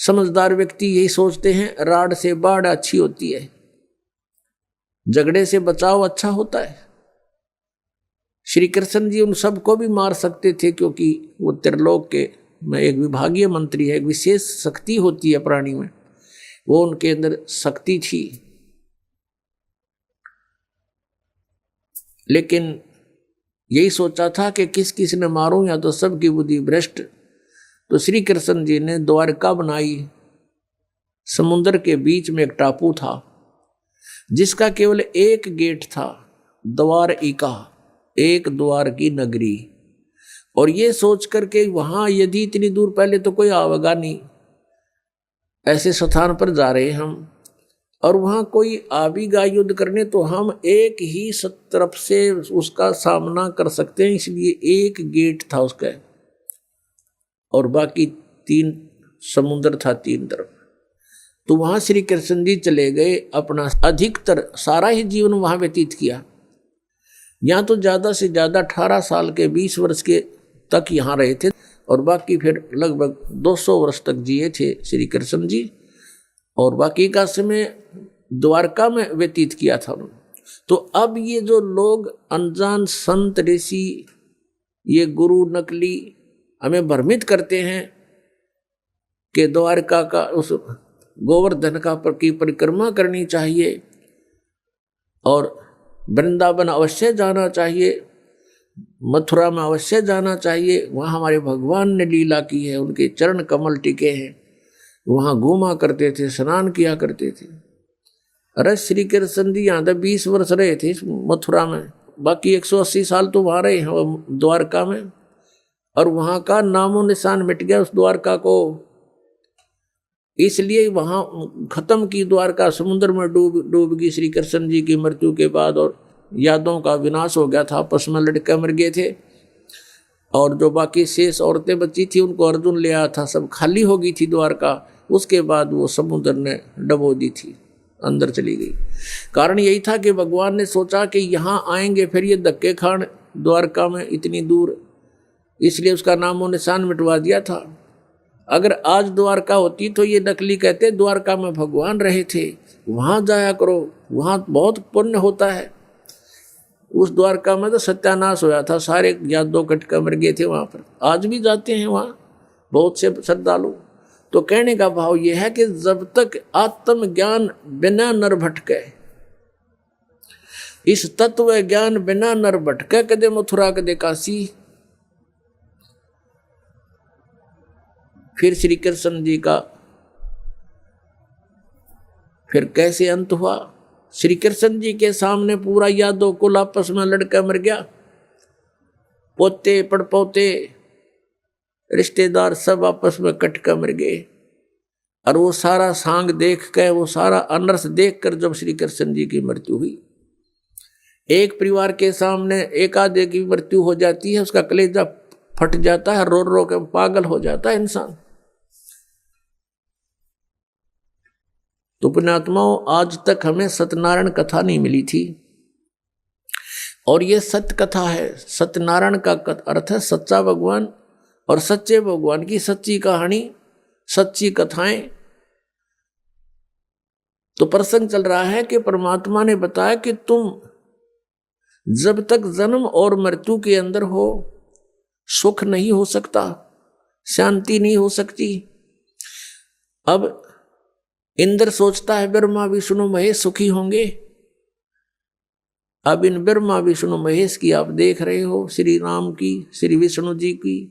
समझदार व्यक्ति यही सोचते हैं राड से बाढ़ अच्छी होती है, झगड़े से बचाव अच्छा होता है। श्री कृष्ण जी उन सबको भी मार सकते थे, क्योंकि वो त्रिलोक के में एक विभागीय मंत्री है, एक विशेष शक्ति होती है प्राणी में, वो उनके अंदर शक्ति थी। लेकिन यही सोचा था कि किस किस ने मारूं, या तो सबकी बुद्धि भ्रष्ट। तो श्री कृष्ण जी ने द्वारका बनाई। समुद्र के बीच में एक टापू था जिसका केवल एक गेट था, द्वारिका, एक द्वार की नगरी। और ये सोच करके वहां यदि इतनी दूर पहले तो कोई आवेगा नहीं, ऐसे स्थान पर जा रहे हम, और वहां कोई आवेगा युद्ध करने तो हम एक ही तरफ से उसका सामना कर सकते हैं, इसलिए एक गेट था उसका, और बाकी 3 समुद्र था 3 तरफ। तो वहां श्री कृष्ण जी चले गए, अपना अधिकतर सारा ही जीवन वहां व्यतीत किया। यहाँ तो ज़्यादा से ज़्यादा 18 साल के 20 वर्ष के तक यहाँ रहे थे, और बाकी फिर लगभग 200 वर्ष तक जिए थे श्री कृष्ण जी, और बाकी का समय द्वारका में व्यतीत किया था उन्होंने। तो अब ये जो लोग अनजान संत ऋषि, ये गुरु नकली हमें भ्रमित करते हैं कि द्वारका का उस गोवर्धन की परिक्रमा करनी चाहिए और वृंदावन अवश्य जाना चाहिए, मथुरा में अवश्य जाना चाहिए, वहाँ हमारे भगवान ने लीला की है, उनके चरण कमल टिके हैं, वहाँ घूमा करते थे, स्नान किया करते थे। अरे श्री कृष्ण जी यहाँ तक 20 वर्ष रहे थे मथुरा में, बाकी 180 साल तो वहाँ रहे हैं द्वारका में, और वहाँ का नामो निशान मिट गया उस द्वारका को। इसलिए वहाँ खत्म की द्वारका, समुद्र में डूब गई श्री कृष्ण जी की मृत्यु के बाद, और यादों का विनाश हो गया था, आपस में लड़के मर गए थे, और जो बाकी शेष औरतें बची थी उनको अर्जुन ले आया था, सब खाली हो गई थी द्वारका। उसके बाद वो समुद्र ने डबो दी थी, अंदर चली गई। कारण यही था कि भगवान ने सोचा कि यहाँ आएंगे फिर ये धक्के खान द्वारका में इतनी दूर, इसलिए उसका नामो निशान मिटवा दिया था। अगर आज द्वारका होती तो ये नकली कहते द्वारका में भगवान रहे थे, वहाँ जाया करो, वहाँ बहुत पुण्य होता है। उस द्वारका में तो सत्यानाश होया था, सारे यादव कटका मर गए थे वहाँ पर। आज भी जाते हैं वहाँ बहुत से श्रद्धालु। तो कहने का भाव यह है कि जब तक आत्मज्ञान बिना नर भटके, इस तत्व ज्ञान बिना नर भटके, कदे मथुरा कदे काशी। फिर श्री कृष्ण जी का फिर कैसे अंत हुआ? श्री कृष्ण जी के सामने पूरा यादव कुल आपस में लड़का मर गया, पोते पड़पोते रिश्तेदार सब आपस में कटका मर गए। और वो सारा सांग देख कर, वो सारा अनर्थ देख कर जब श्री कृष्ण जी की मृत्यु हुई, एक परिवार के सामने एक आधे की मृत्यु हो जाती है, उसका कलेजा फट जाता है, रो रो के पागल हो जाता है इंसान। तो पुण्यात्माओं, आज तक हमें सत्यनारायण कथा नहीं मिली थी, और ये सत्य कथा है। सत्यनारायण का अर्थ है सच्चा भगवान, और सच्चे भगवान की सच्ची कहानी, सच्ची कथाएं। तो प्रसंग चल रहा है कि परमात्मा ने बताया कि तुम जब तक जन्म और मृत्यु के अंदर हो, सुख नहीं हो सकता, शांति नहीं हो सकती। अब इंद्र सोचता है ब्रह्मा विष्णु महेश सुखी होंगे। अब इन ब्रह्मा विष्णु महेश की आप देख रहे हो, श्री राम की, श्री विष्णु जी की,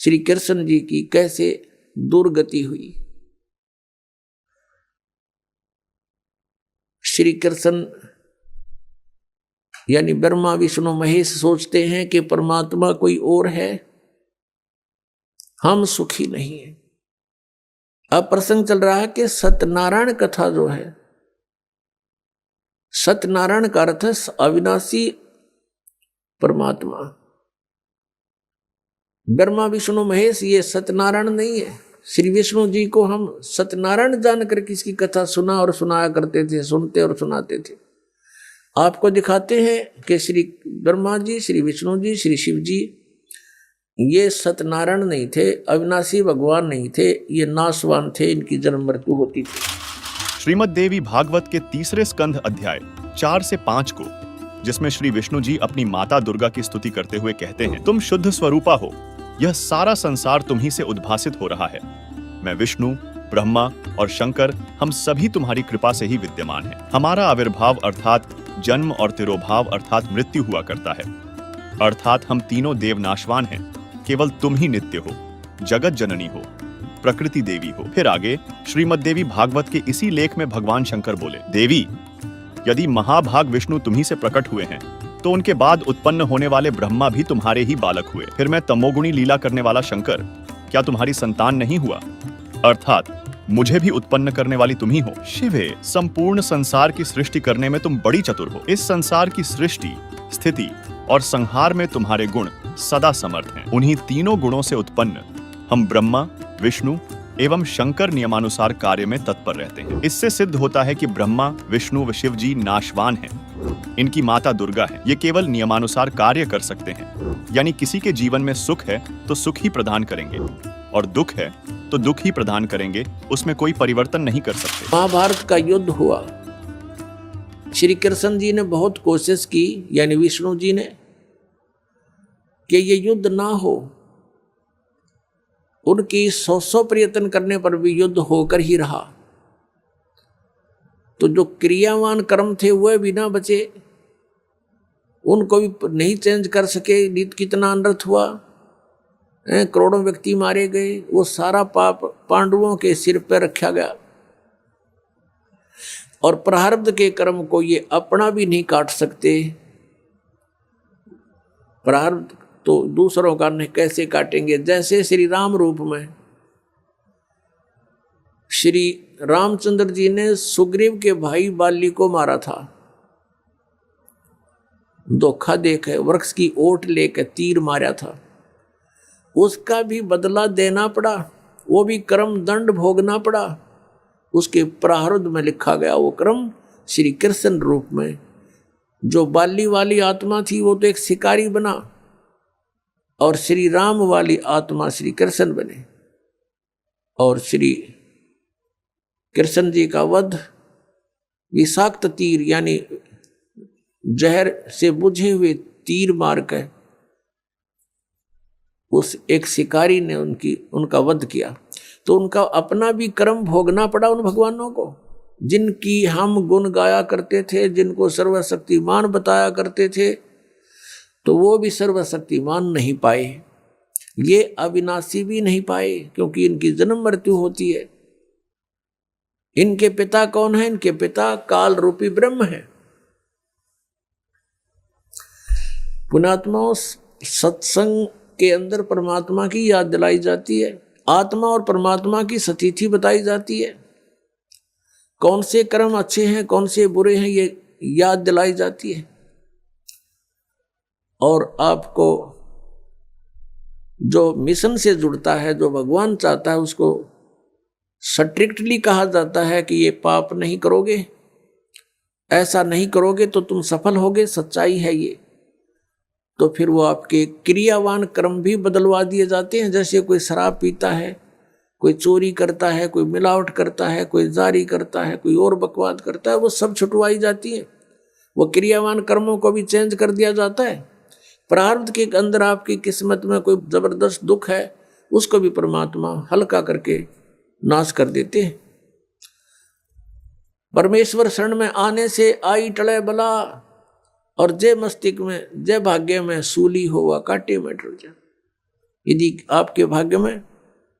श्री कृष्ण जी की कैसे दुर्गति हुई। श्री कृष्ण यानी ब्रह्मा विष्णु महेश सोचते हैं कि परमात्मा कोई और है, हम सुखी नहीं हैं। अब प्रसंग चल रहा है कि सत्यनारायण कथा जो है, सत्यनारायण का अर्थ है अविनाशी परमात्मा। ब्रह्मा विष्णु महेश ये सत्यनारायण नहीं है। श्री विष्णु जी को हम सत्यनारायण जानकर किसकी कथा सुना और सुनाया करते थे, सुनते और सुनाते थे। आपको दिखाते हैं कि श्री ब्रह्मा जी, श्री विष्णु जी, श्री शिव जी ये सत्यनारायण नहीं थे, अविनाशी भगवान नहीं थे, ये नाशवान थे, इनकी जन्म मृत्यु होती थी। श्रीमद् देवी भागवत के तीसरे स्कंध अध्याय 4 से 5 को, जिसमें श्री विष्णु जी अपनी माता दुर्गा की स्तुति करते हुए कहते हैं, तुम शुद्ध स्वरूपा हो, यह सारा संसार तुम्ही से उद्भासित हो रहा है। मैं विष्णु, ब्रह्मा और शंकर, हम सभी तुम्हारी कृपा से ही विद्यमान हैं। हमारा आविर्भाव अर्थात जन्म और तिरोभाव अर्थात मृत्यु हुआ करता है, अर्थात हम तीनों देव नाशवान हैं, केवल तुम ही नित्य हो, जगत जननी हो, प्रकृति देवी हो। फिर आगे श्रीमद् देवी भागवत के इसी लेख में भगवान शंकर बोले, देवी, यदि महाभाग विष्णु तुम्ही से प्रकट हुए हैं तो उनके बाद उत्पन्न होने वाले ब्रह्मा भी तुम्हारे ही बालक हुए। फिर मैं तमोगुणी लीला करने वाला शंकर क्या तुम्हारी संतान नहीं हुआ, अर्थात मुझे भी उत्पन्न करने वाली तुम ही हो। शिवे, संपूर्ण संसार की सृष्टि करने में तुम बड़ी चतुर हो। इस संसार की सृष्टि, स्थिति और संहार में तुम्हारे गुण सदा समर्थ हैं। उन्हीं तीनों गुणों से उत्पन्न हम ब्रह्मा, विष्णु एवं शंकर नियमानुसार कार्य में तत्पर रहते हैं। इससे सिद्ध होता है कि ब्रह्मा, विष्णु व शिव जी नाशवान हैं। इनकी माता दुर्गा है, ये केवल नियमानुसार कार्य कर सकते हैं, यानी किसी के जीवन में सुख है तो सुख ही प्रदान करेंगे और दुख है तो दुख ही प्रदान करेंगे, उसमें कोई परिवर्तन नहीं कर सकते। महाभारत का युद्ध हुआ, श्री कृष्ण जी ने बहुत कोशिश की, यानी विष्णु जी ने, कि ये युद्ध ना हो। उनकी 100 प्रयत्न करने पर भी युद्ध होकर ही रहा। तो जो क्रियावान कर्म थे वह भी ना बचे, उनको भी नहीं चेंज कर सके। नीत कितना अनर्थ हुआ, करोड़ों व्यक्ति मारे गए। वो सारा पाप पांडवों के सिर पर रखा गया और प्रारब्ध के कर्म को ये अपना भी नहीं काट सकते। प्रारब्ध तो दूसरों का नहीं कैसे काटेंगे। जैसे श्री राम रूप में श्री रामचंद्र जी ने सुग्रीव के भाई बाली को मारा था, धोखा देकर वृक्ष की ओट लेकर तीर मारा था, उसका भी बदला देना पड़ा, वो भी कर्म दंड भोगना पड़ा। उसके प्रारब्ध में लिखा गया वो कर्म श्री कृष्ण रूप में। जो बाली वाली आत्मा थी वो तो एक शिकारी बना और श्री राम वाली आत्मा श्री कृष्ण बने। और श्री कृष्ण जी का वध विषाक्त तीर यानी जहर से बुझे हुए तीर मारकर उस एक शिकारी ने उनका वध किया। तो उनका अपना भी कर्म भोगना पड़ा उन भगवानों को, जिनकी हम गुण गाया करते थे, जिनको सर्वशक्तिमान बताया करते थे, तो वो भी सर्वशक्तिमान नहीं पाए। ये अविनाशी भी नहीं पाए, क्योंकि इनकी जन्म मृत्यु होती है। इनके पिता कौन है? इनके पिता काल रूपी ब्रह्म है। पुण्यात्माओं, सत्संग के अंदर परमात्मा की याद दिलाई जाती है, आत्मा और परमात्मा की सतिथि बताई जाती है। कौन से कर्म अच्छे हैं, कौन से बुरे हैं, ये याद दिलाई जाती है। और आपको जो मिशन से जुड़ता है, जो भगवान चाहता है, उसको स्ट्रिक्टली कहा जाता है कि ये पाप नहीं करोगे, ऐसा नहीं करोगे तो तुम सफल होगे, सच्चाई है ये। तो फिर वो आपके क्रियावान कर्म भी बदलवा दिए जाते हैं। जैसे कोई शराब पीता है, कोई चोरी करता है, कोई मिलावट करता है, कोई जारी करता है, कोई और बकवाद करता है, वो सब छुटवाई जाती है। वो क्रियावान कर्मों को भी चेंज कर दिया जाता है। प्रारब्ध के अंदर आपकी किस्मत में कोई जबरदस्त दुख है, उसको भी परमात्मा हल्का करके नाश कर देते हैं। परमेश्वर शरण में आने से आई टले बला, और जय मस्तिष्क में जय भाग्य में सूली होवा कांटे में टल जा। यदि आपके भाग्य में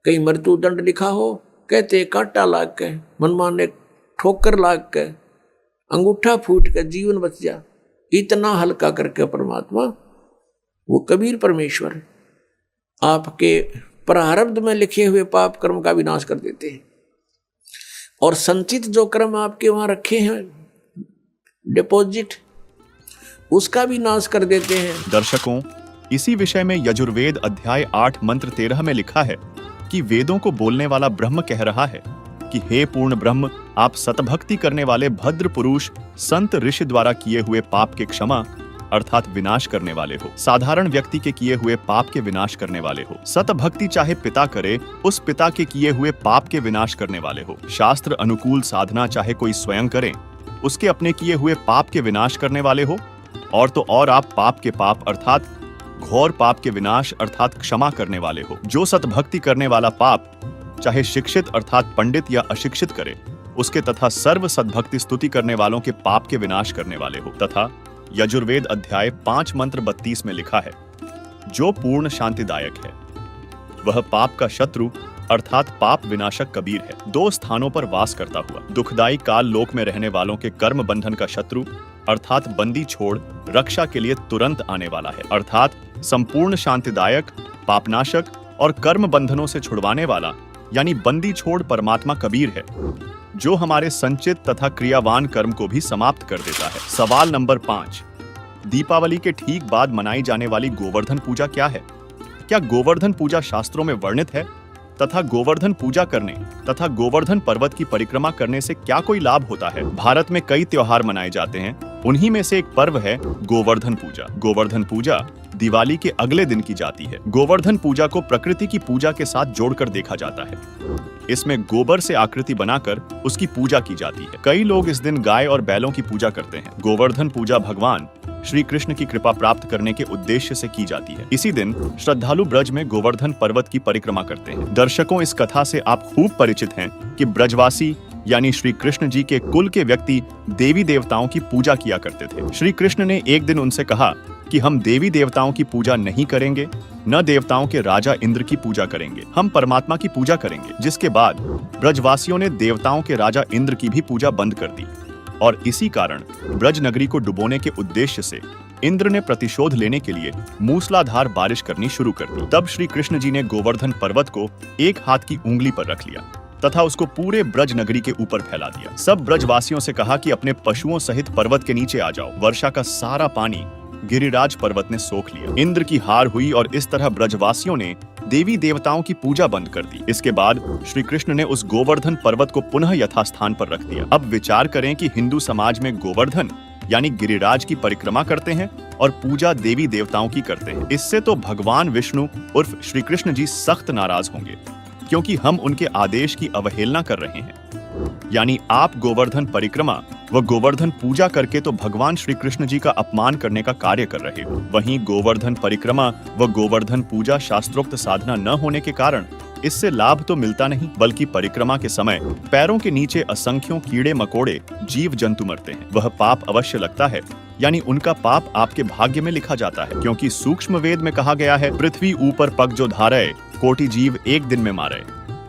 कहीं मृत्यु दंड लिखा हो, कहते कांटा लाग के, मनमान ने ठोकर लाग के, अंगूठा फूट के जीवन बच जा। इतना हल्का करके परमात्मा, वो कबीर परमेश्वर, आपके प्रारब्ध में लिखे हुए पाप कर्म का विनाश कर देते हैं। और संचित जो कर्म आपके वहां रखे हैं, डिपॉजिट, उसका भी नाश कर देते हैं। दर्शकों, इसी विषय में यजुर्वेद अध्याय 8 मंत्र 13 में लिखा है कि वेदों को बोलने वाला ब्रह्म कह रहा है कि हे पूर्ण ब्रह्म, आप सतभक्ति करने वाले भद्र पुरुष संत ऋषि द्वारा किए हुए पाप के क्षमा अर्थात विनाश करने वाले हो। साधारण व्यक्ति के किए हुए पाप के विनाश करने वाले हो। सत भक्ति चाहे पिता करे, उस पिता के किए हुए पाप के विनाश करने वाले हो। शास्त्र अनुकूल साधना चाहे कोई स्वयं करे, उसके अपने किए हुए पाप के विनाश करने वाले हो। और तो और आप पाप के पाप अर्थात घोर पाप के विनाश अर्थात क्षमा करने वाले हो। जो सतभक्ति करने वाला पाप चाहे शिक्षित अर्थात पंडित या अशिक्षित करे, उसके तथा सर्व सद्भक्ति स्तुति करने वालों के पाप के विनाश करने वाले हो। तथा यजुर्वेद अध्याय 5 मंत्र 32 में लिखा है, जो पूर्ण शांतिदायक है वह पाप का शत्रु अर्थात पाप विनाशक कबीर है। 2 स्थानों पर वास करता हुआ दुखदायी काल लोक में रहने वालों के कर्म बंधन का शत्रु अर्थात बंदी छोड़ रक्षा के लिए तुरंत आने वाला है, अर्थात संपूर्ण शांतिदायक, पापनाशक और कर्म बंधनों से छुड़वाने वाला यानी बंदी छोड़ परमात्मा कबीर है, जो हमारे संचित तथा क्रियावान कर्म को भी समाप्त कर देता है। सवाल नंबर 5, दीपावली के ठीक बाद मनाई जाने वाली गोवर्धन पूजा क्या है? क्या गोवर्धन पूजा शास्त्रों में वर्णित है तथा गोवर्धन पूजा करने तथा गोवर्धन पर्वत की परिक्रमा करने से क्या कोई लाभ होता है? भारत में कई त्योहार मनाए जाते हैं, उन्हीं में से एक पर्व है गोवर्धन पूजा। गोवर्धन पूजा दिवाली के अगले दिन की जाती है। गोवर्धन पूजा को प्रकृति की पूजा के साथ जोड़कर देखा जाता है। इसमें गोबर से आकृति बनाकर उसकी पूजा की जाती है। कई लोग इस दिन गाय और बैलों की पूजा करते हैं। गोवर्धन पूजा भगवान श्री कृष्ण की कृपा प्राप्त करने के उद्देश्य से की जाती है। इसी दिन श्रद्धालु ब्रज में गोवर्धन पर्वत की परिक्रमा करते हैं। दर्शकों, इस कथा से आप खूब परिचित हैं कि ब्रजवासी यानी श्री कृष्ण जी के कुल के व्यक्ति देवी देवताओं की पूजा किया करते थे। श्री कृष्ण ने एक दिन उनसे कहा कि हम देवी देवताओं की पूजा नहीं करेंगे, न देवताओं के राजा इंद्र की पूजा करेंगे, हम परमात्मा की पूजा करेंगे। जिसके बाद ब्रजवासियों ने देवताओं के राजा इंद्र की भी पूजा बंद कर दी और इसी कारण ब्रज नगरी को डुबोने के उद्देश्य से इंद्र ने प्रतिशोध लेने के लिए मूसलाधार बारिश करनी शुरू कर दी। तब श्री कृष्ण जी ने गोवर्धन पर्वत को एक हाथ की उंगली पर रख लिया तथा उसको पूरे ब्रज नगरी के ऊपर फैला दिया। सब ब्रजवासियों से कहा कि अपने पशुओं सहित पर्वत के नीचे आ जाओ। वर्षा का सारा पानी गिरिराज पर्वत ने सोख लिया। इंद्र की हार हुई और इस तरह ब्रजवासियों ने देवी देवताओं की पूजा बंद कर दी। इसके बाद श्री कृष्ण ने उस गोवर्धन पर्वत को पुनः यथास्थान पर रख दिया। अब विचार करें कि हिंदू समाज में गोवर्धन यानी गिरिराज की परिक्रमा करते हैं और पूजा देवी देवताओं की करते हैं। इससे तो भगवान विष्णु उर्फ श्री कृष्ण जी सख्त नाराज होंगे, क्योंकि हम उनके आदेश की अवहेलना कर रहे हैं। यानी आप गोवर्धन परिक्रमा व गोवर्धन पूजा करके तो भगवान श्री कृष्ण जी का अपमान करने का कार्य कर रहे हो। वहीं गोवर्धन परिक्रमा व गोवर्धन पूजा शास्त्रोक्त साधना न होने के कारण इससे लाभ तो मिलता नहीं, बल्कि परिक्रमा के समय पैरों के नीचे असंख्यों कीड़े मकोड़े जीव जंतु मरते हैं। वह पाप अवश्य लगता है, यानी उनका पाप आपके भाग्य में लिखा जाता है, क्योंकि सूक्ष्म वेद में कहा गया है, पृथ्वी ऊपर पग जो धारे, कोटि जीव एक दिन में मारे,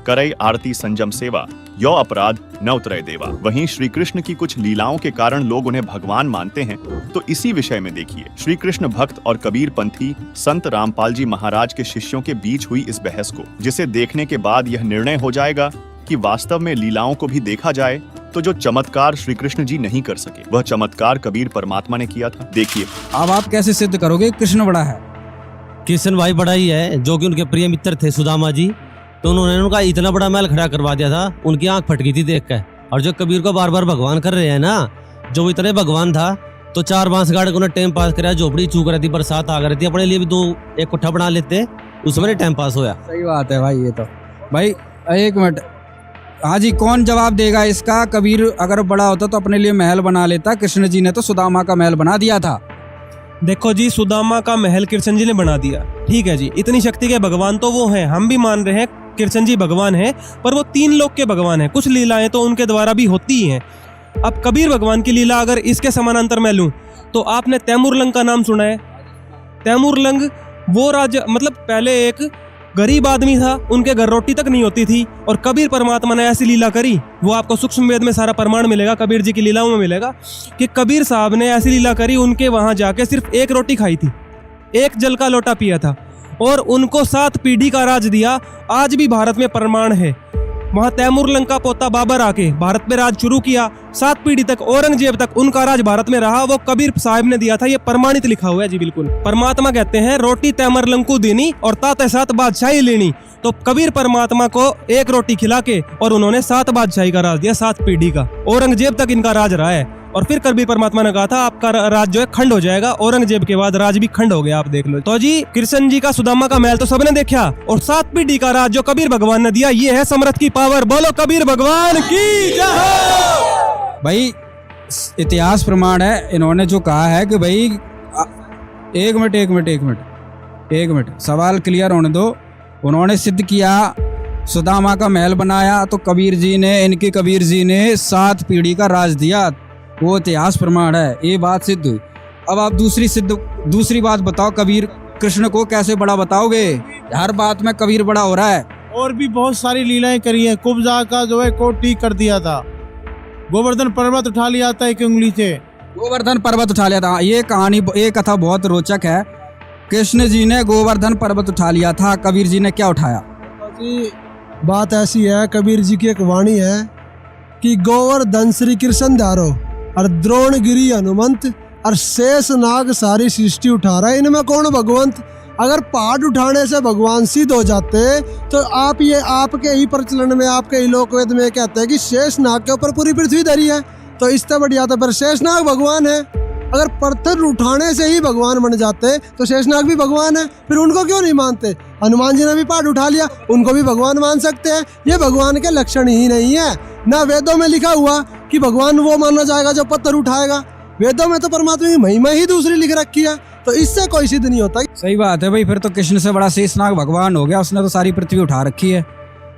करई आरती संजम सेवा, यो अपराध न उतरे देवा। वहीं श्री कृष्ण की कुछ लीलाओं के कारण लोग उन्हें भगवान मानते हैं, तो इसी विषय में देखिए श्री कृष्ण भक्त और कबीर पंथी संत रामपाल जी महाराज के शिष्यों के बीच हुई इस बहस को, जिसे देखने के बाद यह निर्णय हो जाएगा कि वास्तव में लीलाओं को भी देखा जाए तो जो चमत्कार श्री कृष्ण जी नहीं कर सके, वह चमत्कार कबीर परमात्मा ने किया था। देखिए अब आप कैसे सिद्ध करोगे कृष्ण बड़ा है? कृष्ण भाई बड़ा ही है, जो कि उनके प्रिय मित्र थे सुदामा जी, तो उन्होंने उनका इतना बड़ा महल खड़ा करवा दिया था, उनकी आंख फट गई थी देख कर। और जो कबीर को बार बार भगवान कर रहे हैं ना, जो इतने भगवान था तो 4 बांस गाड़ के उन्हें टाइम पास कराया, झोपड़ी चूक रही थी, बरसात आ रही थी, अपने लिए भी 2 एक कोठा बना लेते, उसमें टाइम पास होया। सही बात है भाई। ये तो भाई एक मिनट, हाँ जी, कौन जवाब देगा इसका? कबीर अगर बड़ा होता तो अपने लिए महल बना लेता, कृष्ण जी ने तो सुदामा का महल बना दिया था। देखो जी, सुदामा का महल कृष्ण जी ने बना दिया, ठीक है जी, इतनी शक्ति के भगवान तो वो हैं, हम भी मान रहे हैं कृष्ण जी भगवान हैं, पर वो 3 लोक के भगवान हैं। कुछ लीलाएं तो उनके द्वारा भी होती ही हैं। अब कबीर भगवान की लीला अगर इसके समानांतर मैं लूं तो आपने तैमूरलंग का नाम सुना है? तैमूरलंग वो राजा, मतलब पहले एक गरीब आदमी था, उनके घर रोटी तक नहीं होती थी, और कबीर परमात्मा ने ऐसी लीला करी, वो आपको सूक्ष्म वेद में सारा प्रमाण मिलेगा, कबीर जी की लीलाओं में मिलेगा कि कबीर साहब ने ऐसी लीला करी, उनके वहां जाके सिर्फ 1 रोटी खाई थी, 1 जल का लोटा पिया था, और उनको 7 पीढ़ी का राज दिया। आज भी भारत में प्रमाण है, वहां तैमूरलंग का पोता बाबर आके भारत में राज शुरू किया, 7 पीढ़ी तक, औरंगजेब तक उनका राज भारत में रहा, वो कबीर साहब ने दिया था, ये प्रमाणित लिखा हुआ है जी। बिल्कुल परमात्मा कहते हैं, रोटी तैमूरलंग को देनी और ताते 7 बादशाही लेनी, तो कबीर परमात्मा को 1 रोटी खिला के और उन्होंने 7 बादशाही का राज दिया, 7 पीढ़ी का, औरंगजेब तक इनका राज रहा है। और फिर कबीर परमात्मा ने कहा था आपका राज जो है खंड हो जाएगा। औरंगजेब के बाद राज भी खंड हो गया, आप देख लो। तो जी कृष्ण जी का सुदामा का महल तो सबने देखा, और 7 पीढ़ी का राज जो कबीर भगवान ने दिया, ये है समर्थ की पावर। बोलो कबीर भगवान की जय। भाई इतिहास प्रमाण है, इन्होंने जो कहा है कि भाई एक मिनट सवाल क्लियर होने दो। उन्होंने सिद्ध किया सुदामा का महल बनाया, तो कबीर जी ने 7 पीढ़ी का राज दिया, वो इतिहास प्रमाण है, ये बात सिद्ध हुई। अब आप दूसरी बात बताओ, कबीर कृष्ण को कैसे बड़ा बताओगे? हर बात में कबीर बड़ा हो रहा है। और भी बहुत सारी लीलाएं करी है। कुब्जा का जो है कोट ठीक कर दिया था, गोवर्धन पर्वत उठा लिया था एक उंगली से, गोवर्धन पर्वत उठा लिया था। ये कथा बहुत रोचक है। कृष्ण जी ने गोवर्धन पर्वत उठा लिया था, कबीर जी ने क्या उठाया? जी बात ऐसी है, कबीर जी की एक वाणी है कि गोवर्धन श्री कृष्ण धारो और द्रोणगिरी हनुमंत और शेष नाग सारी सृष्टि उठा रहा है, इनमें कौन भगवंत? अगर पहाड़ उठाने से भगवान सिद्ध हो जाते तो आप ये आपके ही प्रचलन में, आपके ही लोकवेद में कहते हैं कि शेष नाग के ऊपर पूरी पृथ्वी धरी है, तो इससे बढ़िया तो फिर शेष नाग भगवान है। अगर पत्थर उठाने से ही भगवान बन जाते तो शेषनाग भी भगवान है, फिर उनको क्यों नहीं मानते? हनुमान जी ने भी पहाड़ उठा लिया, उनको भी भगवान मान सकते हैं। ये भगवान के लक्षण ही नहीं है। ना वेदों में लिखा हुआ कि भगवान वो माना जाएगा जो पत्थर उठाएगा, वेदों में तो परमात्मा की महिमा ही दूसरी लिख रखी है, तो इससे कोई सिद्ध नहीं होता। सही बात है भाई, फिर तो कृष्ण से बड़ा शेषनाग भगवान हो गया, उसने तो सारी पृथ्वी उठा रखी है।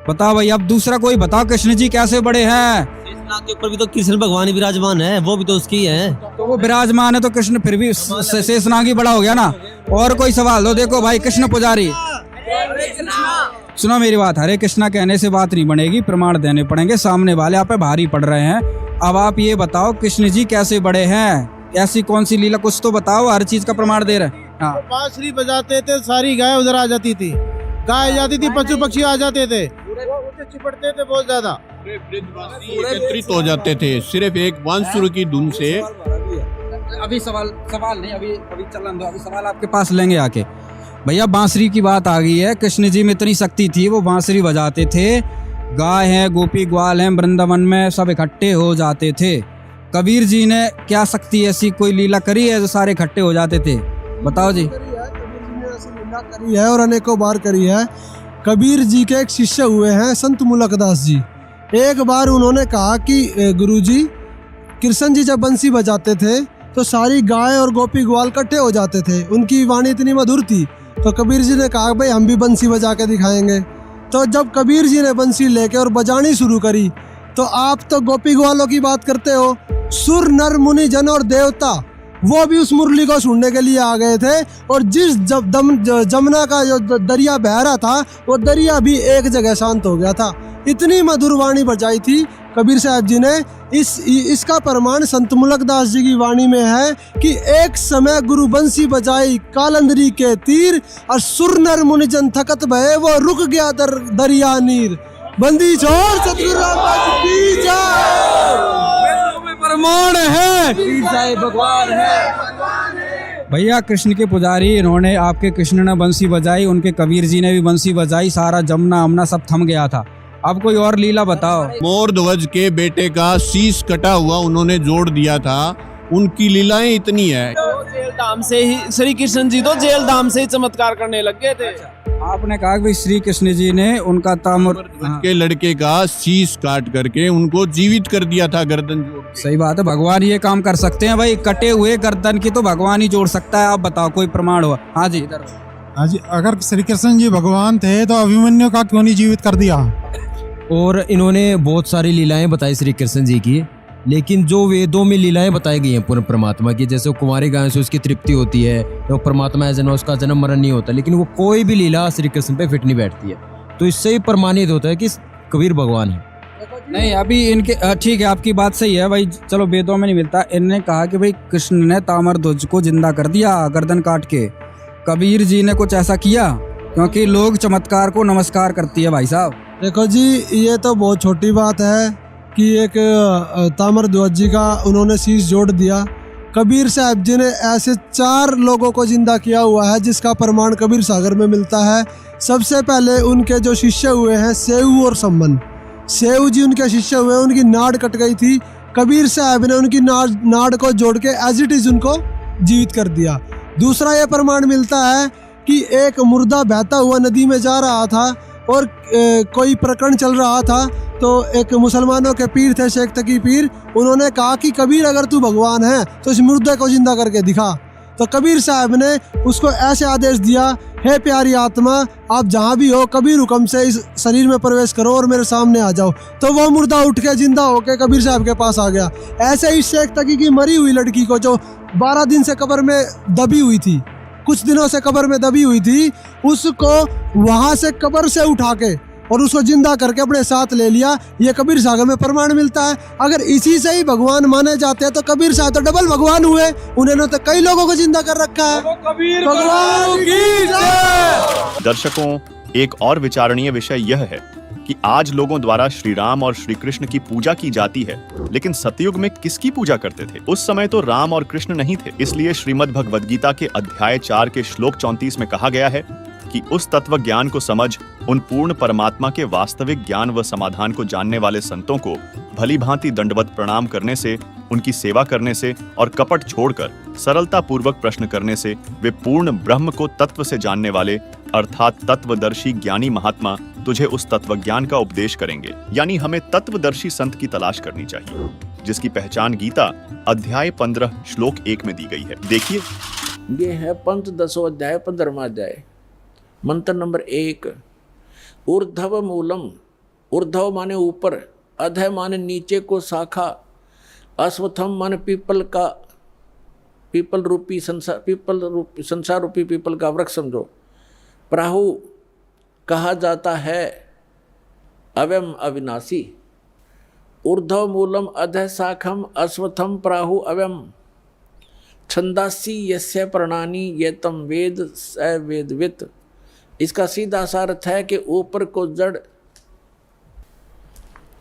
बताओ भाई, अब दूसरा कोई बताओ, कृष्ण जी कैसे बड़े हैं? शेषनाग के ऊपर भी तो कृष्ण भगवान ही विराजमान है, वो भी तो उसकी है। तो वो विराजमान है तो कृष्ण फिर भी शेषनाग ही बड़ा हो गया ना। और कोई सवाल दो। देखो भाई कृष्ण पुजारी, सुनो मेरी बात, हरे कृष्णा कहने से बात नहीं बनेगी, प्रमाण देने पड़ेंगे, सामने वाले आप पे भारी पड़ रहे हैं। अब आप ये बताओ कृष्ण जी कैसे बड़े हैं? ऐसी कौन सी लीला, कुछ तो बताओ, हर चीज का प्रमाण दे रहे हैं। हाँ। बांसुरी बजाते थे, सारी गाय उधर आ जाती थी, गाय जाती थी, पशु पक्षी आ जाते थे, चिपटते थे बहुत ज्यादा, एकत्रित हो जाते थे सिर्फ एक बांसुरी की धुन से। अभी सवाल नहीं, अभी चलन दो, अभी सवाल आपके पास लेंगे आके। भैया बांसुरी की बात आ गई है, कृष्ण जी में इतनी शक्ति थी, वो बांसुरी बजाते थे, गाय हैं, गोपी ग्वाल हैं, वृंदावन में सब इकट्ठे हो जाते थे। कबीर जी ने क्या शक्ति ऐसी कोई लीला करी है जो सारे इकट्ठे हो जाते थे? बताओ जी। कबीर जी ने ऐसी लीला करी है और अनेकों बार करी है। कबीर जी के एक शिष्य हुए हैं संत मुलकदास जी। एक बार उन्होंने कहा कि गुरुजी, कृष्ण जी जब बंसी बजाते थे तो सारी गाय और गोपी ग्वाल इकट्ठे हो जाते थे, उनकी वाणी इतनी मधुर थी। तो कबीर जी ने कहा भाई हम भी बंसी बजा के दिखाएंगे। तो जब कबीर जी ने बंसी लेके और बजानी शुरू करी, तो आप तो गोपी ग्वालों की बात करते हो, सुर नर मुनि जन और देवता वो भी उस मुरली को सुनने के लिए आ गए थे। और जिस जमुना का जो दरिया बह रहा था, वो दरिया भी एक जगह शांत हो गया था। इतनी मधुर वाणी बजाई थी कबीर साहब जी ने। इसका प्रमाण संत मुलकदास जी की वाणी में है कि एक समय गुरु बंसी बजाई कालंदरी के तीर, और सुर नर मुनि जन थकत भये, वो रुक गया दरिया नीर। बंदी छोड़ सतगुरु रामदास की जय। प्रमाण है भगवान है। भैया कृष्ण के पुजारी, इन्होंने आपके कृष्ण ने बंसी बजाई, उनके कबीर जी ने भी बंसी बजाई, सारा जमुना अमना सब थम गया था। अब कोई और लीला बताओ। मोर ध्वज के बेटे का शीश कटा हुआ उन्होंने जोड़ दिया था, उनकी लीलाएं इतनी है। जेल धाम से ही श्री कृष्ण जी तो जेल धाम से ही चमत्कार करने लग गए थे। आपने कहा कि श्री कृष्ण जी ने उनका ताम्र के लड़के का शीश काट करके उनको जीवित कर दिया था, गर्दन जोड़ के। सही बात है, भगवान ये काम कर सकते हैं भाई, कटे हुए गर्दन की तो भगवान ही जोड़ सकता है। आप बताओ कोई प्रमाण हुआ? हाँ जी इधर। हाँ जी, अगर श्री कृष्ण जी भगवान थे तो अभिमन्यु का क्यों नहीं जीवित कर दिया? और इन्होंने बहुत सारी लीलाएं बताई श्री कृष्ण जी की, लेकिन जो वेदों में लीलाएं बताई गई हैं पूर्ण परमात्मा की, जैसे कुंवारी गाय से उसकी तृप्ति होती है, तो परमात्मा है जन्म, उसका जन्म मरण नहीं होता, लेकिन वो कोई भी लीला श्री कृष्ण पे फिट नहीं बैठती है। तो इससे ही प्रमाणित होता है कि कबीर भगवान है। नहीं अभी इनके ठीक है, आपकी बात सही है भाई, चलो वेदों में नहीं मिलता। इनने कहा कि भाई कृष्ण ने ताम्र ध्वज को जिंदा कर दिया गर्दन काट के। कबीर जी ने कुछ ऐसा किया? क्योंकि लोग चमत्कार को नमस्कार करती है भाई साहब। देखो जी, ये तो बहुत छोटी बात है कि एक ताम्र ध्वज जी का उन्होंने शीश जोड़ दिया। कबीर साहब जी ने ऐसे 4 लोगों को जिंदा किया हुआ है, जिसका प्रमाण कबीर सागर में मिलता है। सबसे पहले उनके जो शिष्य हुए हैं सेऊ और सम्मन। सेऊ जी उनके शिष्य हुए, उनकी नाड़ कट गई थी, कबीर साहब ने उनकी नाड़ को जोड़ के एज इट इज उनको जीवित कर दिया। दूसरा ये प्रमाण मिलता है कि एक मुर्दा बहता हुआ नदी में जा रहा था और कोई प्रकरण चल रहा था, तो एक मुसलमानों के पीर थे, शेख तकी पीर, उन्होंने कहा कि कबीर अगर तू भगवान है तो इस मुर्दे को जिंदा करके दिखा। तो कबीर साहब ने उसको ऐसे आदेश दिया, हे प्यारी आत्मा, आप जहाँ भी हो कबीर हुक्म से इस शरीर में प्रवेश करो और मेरे सामने आ जाओ। तो वो मुर्दा उठ के जिंदा होके कबीर साहब के पास आ गया। ऐसे ही शेख तकी की मरी हुई लड़की को, जो 12 दिन से कब्र में दबी हुई थी, कुछ दिनों से कब्र में दबी हुई थी, उसको वहां से कब्र से उठा के और उसको जिंदा करके अपने साथ ले लिया। ये कबीर साहब में प्रमाण मिलता है। अगर इसी से ही भगवान माने जाते हैं तो कबीर साहब तो डबल भगवान हुए, उन्होंने तो कई लोगों को जिंदा कर रखा है। भगवान की जय। दर्शकों, एक और विचारणीय विषय यह है कि आज लोगों द्वारा श्री राम और श्री कृष्ण की पूजा की जाती है, लेकिन सतयुग में किसकी पूजा करते थे? उस समय तो राम और कृष्ण नहीं थे। इसलिए श्रीमद् भगवद गीता के अध्याय 4 के श्लोक 34 में कहा गया है कि उस तत्व ज्ञान को समझ उन पूर्ण परमात्मा के वास्तविक ज्ञान व समाधान को जानने वाले संतों को भली भांति दंडवत प्रणाम करने से, उनकी सेवा करने से और कपट छोड़कर सरलता पूर्वक प्रश्न करने से वे पूर्ण ब्रह्म को तत्व से जानने वाले अर्थात तत्वदर्शी ज्ञानी महात्मा तुझे उस तत्व ज्ञान का उपदेश करेंगे। यानी हमें तत्वदर्शी संत की तलाश करनी चाहिए, जिसकी पहचान गीता अध्याय 15 श्लोक 1 में दी गई है। देखिए, ये है पंचदशो अध्याय 15वां अध्याय, मंत्र नंबर 1। ऊर्ध्व मूलम, ऊर्ध्व माने ऊपर, अधः माने नीचे को शाखा, अश्वत्थम माने पीपल का, पीपल रूपी संसार, पीपल रूपी संसार रूपी पीपल का वृक्ष समझो। प्राहु कहा जाता है अव्यम अविनाशी। ऊर्ध्व मूलम अधः शाखम अश्वत्थम प्राहु अव्यम छंदासी यस्य प्रणानी ये तम वेद स वेदवित। इसका सीधा सा अर्थ है कि ऊपर को जड़,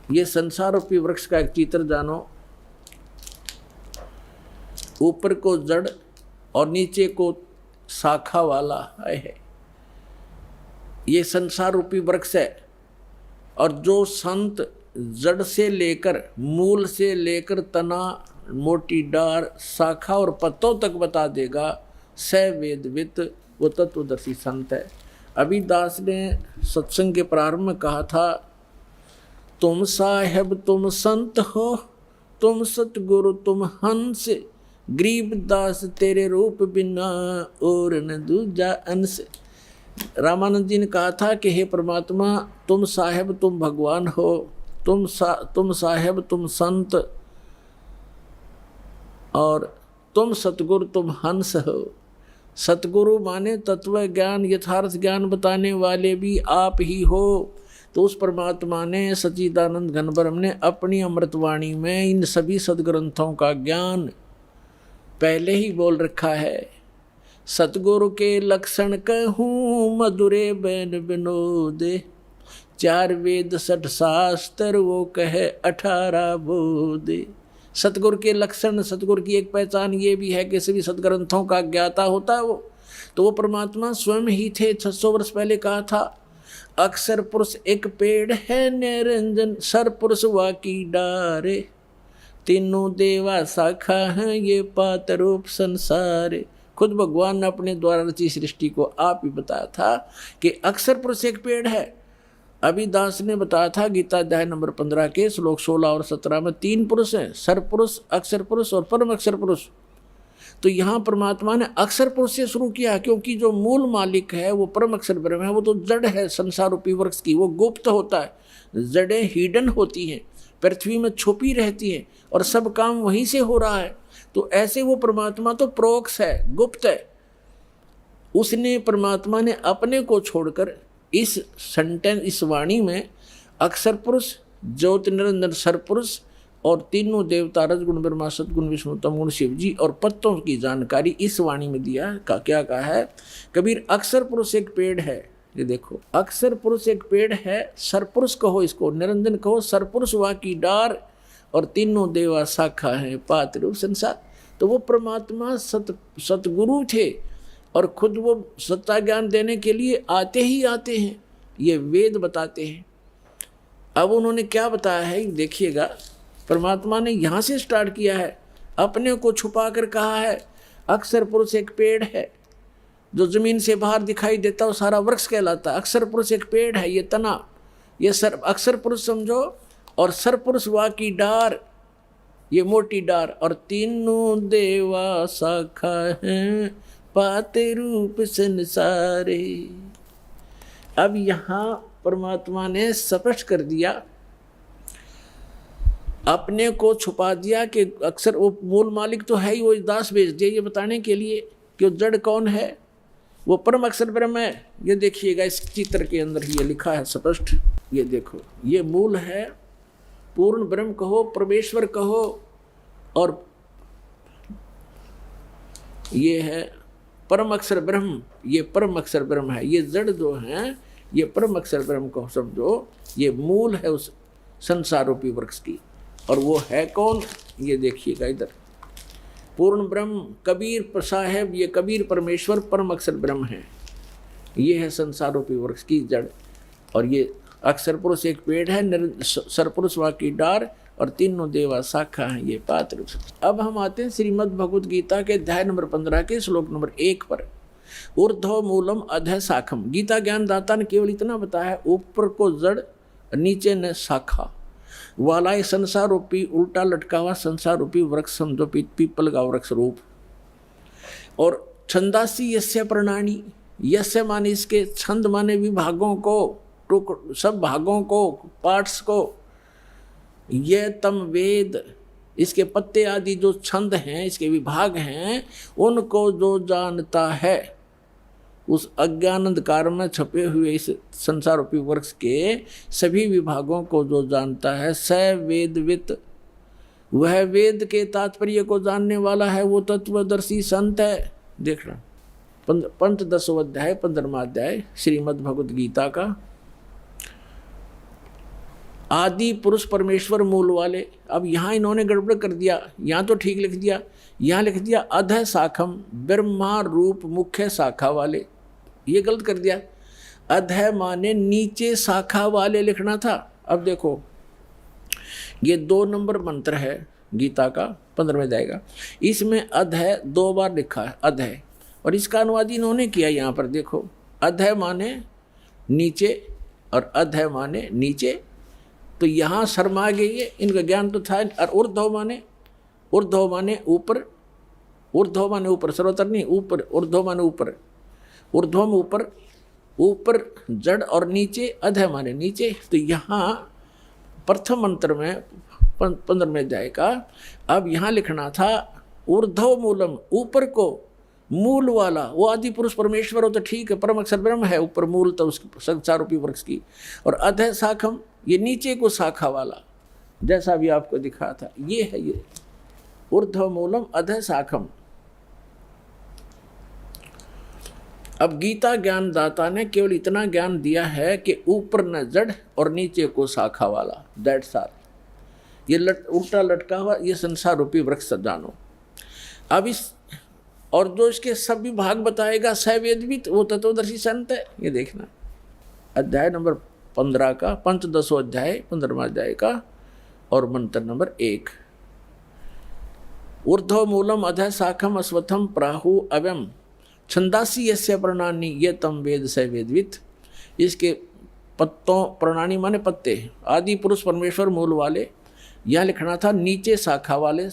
ये संसार रूपी वृक्ष का एक चित्र जानो। ऊपर को जड़ और नीचे को शाखा वाला है, ये संसार रूपी वृक्ष है। और जो संत जड़ से लेकर, मूल से लेकर तना, मोटी डार, शाखा और पत्तों तक बता देगा, स वेदवित, वो तत्वदर्शी संत है। अभी दास ने सत्संग के प्रारंभ में कहा था, तुम साहेब तुम संत हो, तुम सतगुरु तुम हंस, गरीब दास तेरे रूप बिना और न दूजा अंश। रामानंद जी ने कहा था कि हे परमात्मा, तुम साहेब तुम भगवान हो, तुम साहेब तुम संत, और तुम सतगुरु तुम हंस हो। सतगुरु माने तत्व ज्ञान, यथार्थ ज्ञान बताने वाले भी आप ही हो। तो उस परमात्मा ने, सच्चिदानंद घन ब्रह्म ने अपनी अमृतवाणी में इन सभी सदग्रंथों का ज्ञान पहले ही बोल रखा है। सतगुरु के लक्षण कहूँ मधुरे बैन विनोदे, 4 वेद 60 शास्त्र वो कहे 18 बोधे। सतगुरु के लक्षण, सतगुरु की एक पहचान ये भी है कि सभी सदग्रंथों का ज्ञाता होता है वो। तो वो परमात्मा स्वयं ही थे। 600 वर्ष पहले कहा था, अक्षर पुरुष एक पेड़ है निरंजन, सर पुरुष वाकी डारे, तीनों देवा शाखा हैं ये पात रूप संसारे। खुद भगवान ने अपने द्वारा रची सृष्टि को आप ही बताया था कि अक्षर पुरुष एक पेड़ है। अभी दास ने बताया था गीता अध्याय नंबर 15 के श्लोक 16 और 17 में 3 पुरुष हैं, सर पुरुष, अक्षर पुरुष और परम अक्षर पुरुष। तो यहाँ परमात्मा ने अक्षर पुरुष से शुरू किया, क्योंकि जो मूल मालिक है वो परम अक्षर ब्रह्म है। वो तो जड़ है संसार रूपी वृक्ष की, वो गुप्त होता है। जड़ें हिडन होती हैं, पृथ्वी में छुपी रहती हैं और सब काम वहीं से हो रहा है। तो ऐसे वो परमात्मा तो प्रोक्ष है, गुप्त है। उसने, परमात्मा ने अपने को छोड़कर इस सेंटेंस, इस वाणी में अक्षर पुरुष, ज्योति निरंजन सर पुरुष और तीनों देवता रजगुण ब्रह्मा सतगुण विष्णु तमगुण शिव जी और पत्तों की जानकारी इस वाणी में दिया। क्या कहा है कबीर? अक्षर पुरुष एक पेड़ है। ये देखो, अक्षर पुरुष एक पेड़ है, सर पुरुष कहो इसको, निरंजन कहो, सर पुरुष वहाँ की डार और तीनों देवा शाखा है पात रूप संसार। तो वो परमात्मा सतगुरु थे और खुद वो सत्ता ज्ञान देने के लिए आते ही आते हैं, ये वेद बताते हैं। अब उन्होंने क्या बताया है देखिएगा, परमात्मा ने यहाँ से स्टार्ट किया है, अपने को छुपा कर कहा है। अक्षर पुरुष एक पेड़ है, जो जमीन से बाहर दिखाई देता है वो सारा वृक्ष कहलाता है। अक्षर पुरुष एक पेड़ है, ये तना, ये अक्षर पुरुष समझो, और सरपुरुष वा की डार, ये मोटी डार, और तीनों देवा शाखा हैं, पाते रूप संसारे। अब यहाँ परमात्मा ने स्पष्ट कर दिया, अपने को छुपा दिया कि अक्सर वो मूल मालिक तो है ही, वो दास भेज दिया ये बताने के लिए कि वो जड़ कौन है, वो परम अक्षर ब्रह्म है। ये देखिएगा इस चित्र के अंदर ये लिखा है स्पष्ट, ये देखो, ये मूल है, पूर्ण ब्रह्म कहो, परमेश्वर कहो, और ये है परम अक्षर ब्रह्म, ये परम अक्षर ब्रह्म है। ये जड़ जो हैं ये परम अक्षर ब्रह्म को समझो, ये मूल है उस संसार रूपी वृक्ष की। और वो है कौन, ये देखिएगा इधर, पूर्ण ब्रह्म कबीर साहेब, ये कबीर परमेश्वर परम अक्षर ब्रह्म है। ये है संसार रूपी वृक्ष की जड़, और ये अक्षर पुरुष एक पेड़ है, सरपुरुष वा की डार, और तीनों देवा शाखा हैं, ये पात्र। अब हम आते हैं श्रीमद् भगवद गीता के अध्याय नंबर 15 के श्लोक नंबर 1 पर। ऊर्ध्व मूलम अधः शाखम। गीता ज्ञान दाता ने केवल इतना बताया, ऊपर को जड़, नीचे ने शाखा वाला ये संसार रूपी उल्टा लटका हुआ संसार रूपी वृक्ष समझो, पीपल का वृक्ष रूप। और छंदासी यस्य प्रणानी, यस्य माने इसके, छंद माने विभागों को, सब भागों को, पार्ट्स को, ये तम वेद, इसके पत्ते आदि जो छंद हैं, इसके विभाग हैं, उनको जो जानता है, उस अज्ञान अंधकार में छपे हुए इस संसार रूपी वृक्ष के सभी विभागों को जो जानता है, स वेदवित, वह वेद के तात्पर्य को जानने वाला है, वो तत्वदर्शी संत है। देखना पंचदशों अध्याय 15वां अध्याय श्रीमद् भगवद गीता का। आदि पुरुष परमेश्वर मूल वाले। अब यहाँ इन्होंने गड़बड़ कर दिया, यहाँ तो ठीक लिख दिया, यहाँ लिख दिया अधः शाखम, ब्रह्मा रूप मुख्य शाखा वाले, ये गलत कर दिया। अधः माने नीचे शाखा वाले लिखना था। अब देखो ये 2 नंबर मंत्र है गीता का 15वें अध्याय का, इसमें अधः 2 बार लिखा है अधः, और इसका अनुवाद इन्होंने किया यहाँ पर देखो, अधः माने नीचे और अधः माने नीचे। तो यहाँ शर्मा गई है, इनका ज्ञान तो था। और ऊर्ध्व माने ऊपर, ऊर्ध्व माने ऊपर, सर्वतर नहीं, ऊपर, ऊर्ध्व माने ऊपर, ऊर्ध्वम ऊपर, ऊपर जड़, और नीचे अधः माने नीचे। तो यहाँ प्रथम मंत्र में 15वें अध्याय का अब यहाँ लिखना था ऊर्ध्व मूलम, ऊपर को मूल वाला, वो आदि पुरुष परमेश्वर हो तो ठीक है, परम अक्षर ब्रह्म है, ऊपर मूल तो उस संसार रूपी वृक्ष की। और अधः शाखम, ये नीचे को शाखा वाला, जैसा भी आपको दिखा था, ये है ये ऊर्ध्व मूलम अधः शाखम। अब गीता ज्ञान दाता ने केवल इतना ज्ञान दिया है कि ऊपर न जड़ और नीचे को शाखा वाला, दैट्स ऑल। ये उल्टा लटका हुआ ये संसार रूपी वृक्ष जानो। अब इस और जो इसके सब विभाग बताएगा सवेदवित, वो तत्वदर्शी संत है। ये देखना अध्याय नंबर 15 का, पंचदशों अध्याय 15वां अध्याय का, और मंत्र नंबर 1। ऊर्ध्व मूलम अधः शाखम अश्वत्थम प्राहु अव्यम छंदासी यस्य प्रणानी ये तम वेद स वेदवित। इसके पत्तों, प्रणानी माने पत्ते, आदि पुरुष परमेश्वर मूल वाले, यहाँ लिखना था नीचे शाखा वाले,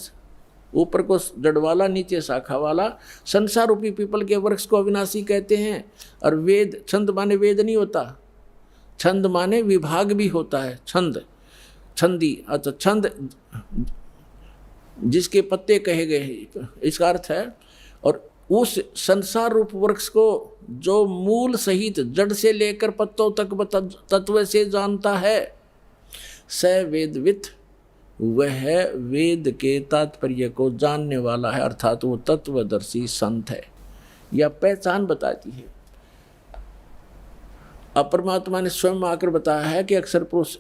ऊपर को जड़ वाला, नीचे शाखा वाला। संसार रूपी पीपल के वृक्ष को अविनाशी कहते हैं। और वेद, छंद माने वेद नहीं होता, छंद माने विभाग भी होता है, छंद, छंदी, अच्छा छंद जिसके पत्ते कहे गए, इसका अर्थ है। और उस संसार रूप वृक्ष को जो मूल सहित जड़ से लेकर पत्तों तक तत्व से जानता है, स वेदवित, वह वेद के तात्पर्य को जानने वाला है, अर्थात वो तत्वदर्शी संत है। यह पहचान बताती है। अब परमात्मा ने स्वयं आकर बताया है कि अक्षर पुरुष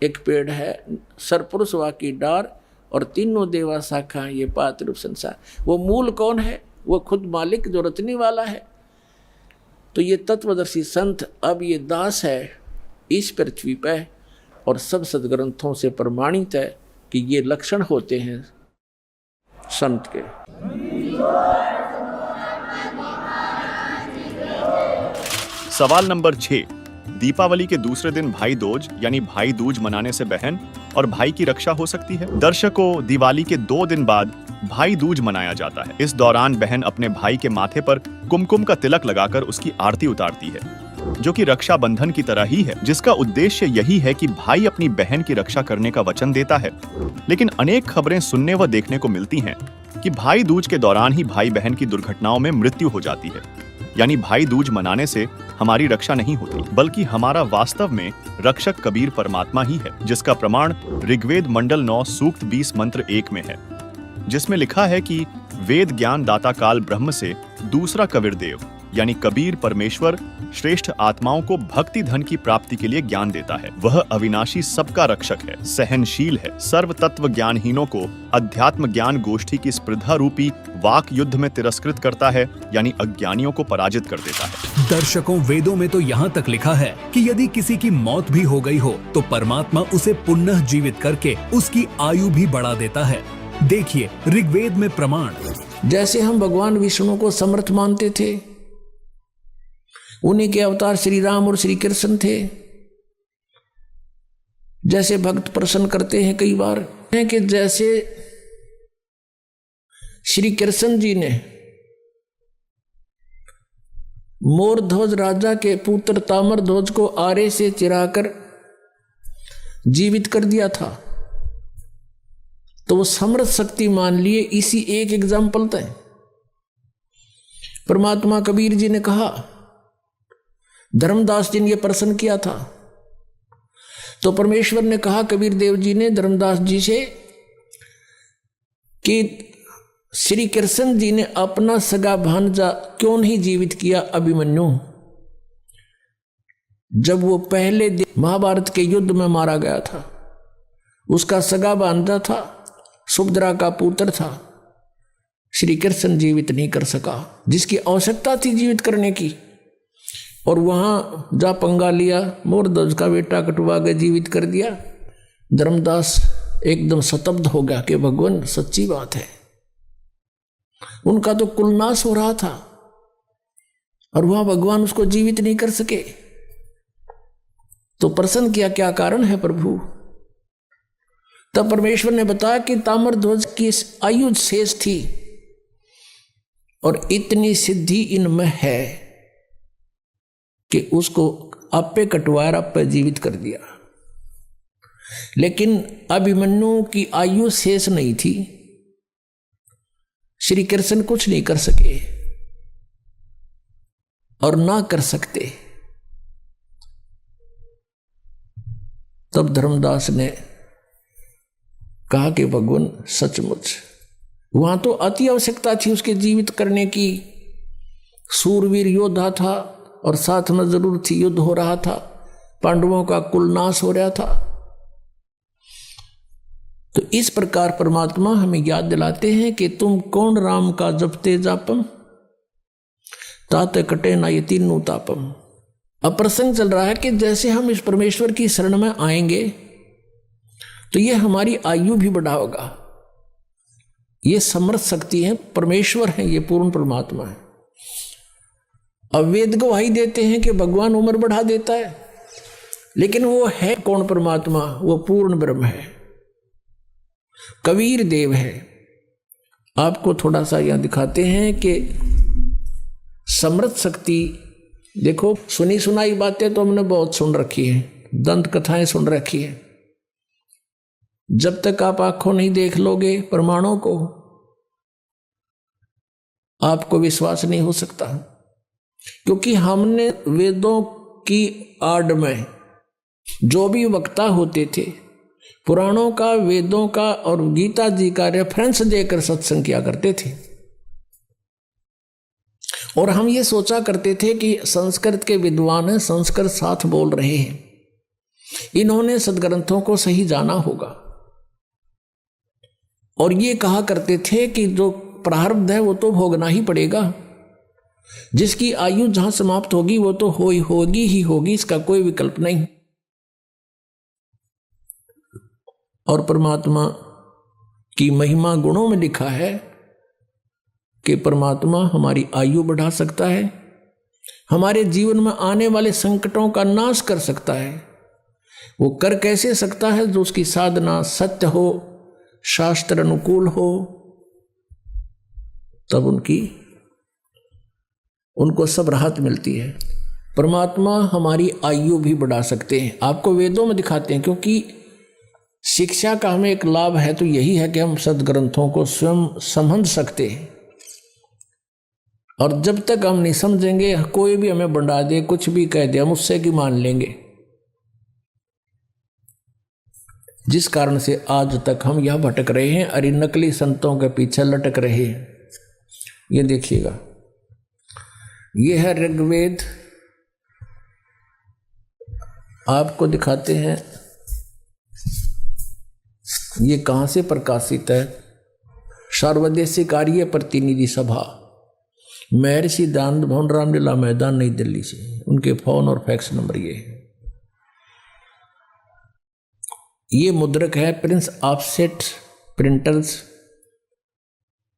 एक पेड़ है, सरपुरुष वा की डार, और तीनों देवा शाखा, ये पात्र रूप संसार। वो मूल कौन है? वो खुद मालिक जो रचने वाला है। तो ये तत्वदर्शी संत अब ये दास है इस पृथ्वी पर, और सब सदग्रंथों से प्रमाणित है कि ये लक्षण होते हैं संत के। सवाल नंबर 6। दीपावली के दूसरे दिन भाई दूज यानी भाई दूज मनाने से बहन और भाई की रक्षा हो सकती है। दर्शकों, दिवाली के 2 दिन बाद भाई दूज मनाया जाता है। इस दौरान बहन अपने भाई के माथे पर कुमकुम का तिलक लगाकर उसकी आरती उतारती है, जो कि रक्षाबंधन की तरह ही है, जिसका उद्देश्य यही है कि भाई अपनी बहन की रक्षा करने का वचन देता है। लेकिन अनेक खबरें सुनने व देखने को मिलती हैं कि भाई दूज के दौरान ही भाई बहन की दुर्घटनाओं में मृत्यु हो जाती है। यानी भाई दूज मनाने से हमारी रक्षा नहीं होती, बल्कि हमारा वास्तव में रक्षक कबीर परमात्मा ही है, जिसका प्रमाण ऋग्वेद मंडल 9 सूक्त 20 मंत्र 1 में है, जिसमें लिखा है कि वेद ज्ञान दाता काल ब्रह्म से दूसरा कबीर देव यानी कबीर परमेश्वर श्रेष्ठ आत्माओं को भक्ति धन की प्राप्ति के लिए ज्ञान देता है। वह अविनाशी सबका रक्षक है, सहनशील है, सर्व तत्व ज्ञानहीनों को अध्यात्म ज्ञान गोष्ठी की स्पर्धा रूपी वाक युद्ध में तिरस्कृत करता है, यानी अज्ञानियों को पराजित कर देता है। दर्शकों, वेदों में तो यहाँ तक लिखा है कि यदि किसी की मौत भी हो गई हो तो परमात्मा उसे पुनः जीवित करके उसकी आयु भी बढ़ा देता है। देखिए ऋग्वेद में प्रमाण। जैसे हम भगवान विष्णु को समर्थ मानते थे, उन्हीं के अवतार श्री राम और श्री कृष्ण थे। जैसे भक्त प्रश्न करते हैं कई बार है कि जैसे श्री कृष्ण जी ने मोरध्वज राजा के पुत्र ताम्रध्वज को आरे से चिराकर जीवित कर दिया था, तो वो समर्थ शक्ति मान लिए। इसी एक एग्जाम्पल था। परमात्मा कबीर जी ने कहा, धर्मदास जी ने यह प्रश्न किया था, तो परमेश्वर ने कहा कबीर देव जी ने धर्मदास जी से कि श्री कृष्ण जी ने अपना सगा भांजा क्यों नहीं जीवित किया अभिमन्यु, जब वो पहले दिन महाभारत के युद्ध में मारा गया था। उसका सगा भांजा था, सुभद्रा का पुत्र था, श्री कृष्ण जीवित नहीं कर सका, जिसकी आवश्यकता थी जीवित करने की। और वहां जा पंगा लिया, मोरध्वज का बेटा कटवा के जीवित कर दिया। धर्मदास एकदम स्तब्ध हो गया कि भगवान सच्ची बात है, उनका तो कुलनाश हो रहा था और वहां भगवान उसको जीवित नहीं कर सके। तो प्रश्न किया, क्या कारण है प्रभु? तब परमेश्वर ने बताया कि ताम्रध्वज की आयु शेष थी और इतनी सिद्धि इनमें है कि उसको आपे कटवाया, आपे जीवित कर दिया। लेकिन अभिमन्यु की आयु शेष नहीं थी, श्री कृष्ण कुछ नहीं कर सके और ना कर सकते। तब धर्मदास ने कहा कि भगवान सचमुच वहां तो अति आवश्यकता थी उसके जीवित करने की। सूरवीर योद्धा था और साथ में जरूर थी, युद्ध हो रहा था, पांडवों का कुलनाश हो रहा था। तो इस प्रकार परमात्मा हमें याद दिलाते हैं कि तुम कौन राम का जपते जापम, ताते कटे ना ये तीनों तापम। अब प्रसंग चल रहा है कि जैसे हम इस परमेश्वर की शरण में आएंगे तो ये हमारी आयु भी बढ़ाएगा। ये समर्थ शक्ति है, परमेश्वर है, ये पूर्ण परमात्मा है। अब वेद गवाही देते हैं कि भगवान उम्र बढ़ा देता है, लेकिन वो है कौन परमात्मा? वो पूर्ण ब्रह्म है, कबीर देव है। आपको थोड़ा सा यहां दिखाते हैं कि समर्थ शक्ति। देखो, सुनी सुनाई बातें तो हमने बहुत सुन रखी है, दंत कथाएं सुन रखी है। जब तक आप आंखों नहीं देख लोगे प्रमाणों को, आपको विश्वास नहीं हो सकता। क्योंकि हमने वेदों की आड़ में जो भी वक्ता होते थे, पुराणों का, वेदों का और गीता जी का रेफरेंस देकर सत्संग किया करते थे। और हम ये सोचा करते थे कि संस्कृत के विद्वान हैं, संस्कृत साथ बोल रहे हैं, इन्होंने सदग्रंथों को सही जाना होगा। और ये कहा करते थे कि जो प्रारब्ध है वो तो भोगना ही पड़ेगा, जिसकी आयु जहां समाप्त होगी वो तो होगी ही होगी, इसका कोई विकल्प नहीं। और परमात्मा की महिमा गुणों में लिखा है कि परमात्मा हमारी आयु बढ़ा सकता है, हमारे जीवन में आने वाले संकटों का नाश कर सकता है। वो कर कैसे सकता है? जो उसकी साधना सत्य हो, शास्त्र अनुकूल हो, तब उनको सब राहत मिलती है। परमात्मा हमारी आयु भी बढ़ा सकते हैं, आपको वेदों में दिखाते हैं। क्योंकि शिक्षा का हमें एक लाभ है तो यही है कि हम सदग्रंथों को स्वयं समझ सकते हैं। और जब तक हम नहीं समझेंगे, कोई भी हमें बढ़ा दे, कुछ भी कह दे, हम उससे की मान लेंगे। जिस कारण से आज तक हम यह भटक रहे हैं, अरे नकली संतों के पीछे लटक रहे हैं। ये देखिएगा, ये है ऋग्वेद, आपको दिखाते हैं ये कहाँ से प्रकाशित है। सर्वदेशिक आर्य प्रतिनिधि सभा, महर्षि दानंद भवन, रामलीला मैदान, नई दिल्ली से। उनके फोन और फैक्स नंबर ये है। ये मुद्रक है Prince offset printers,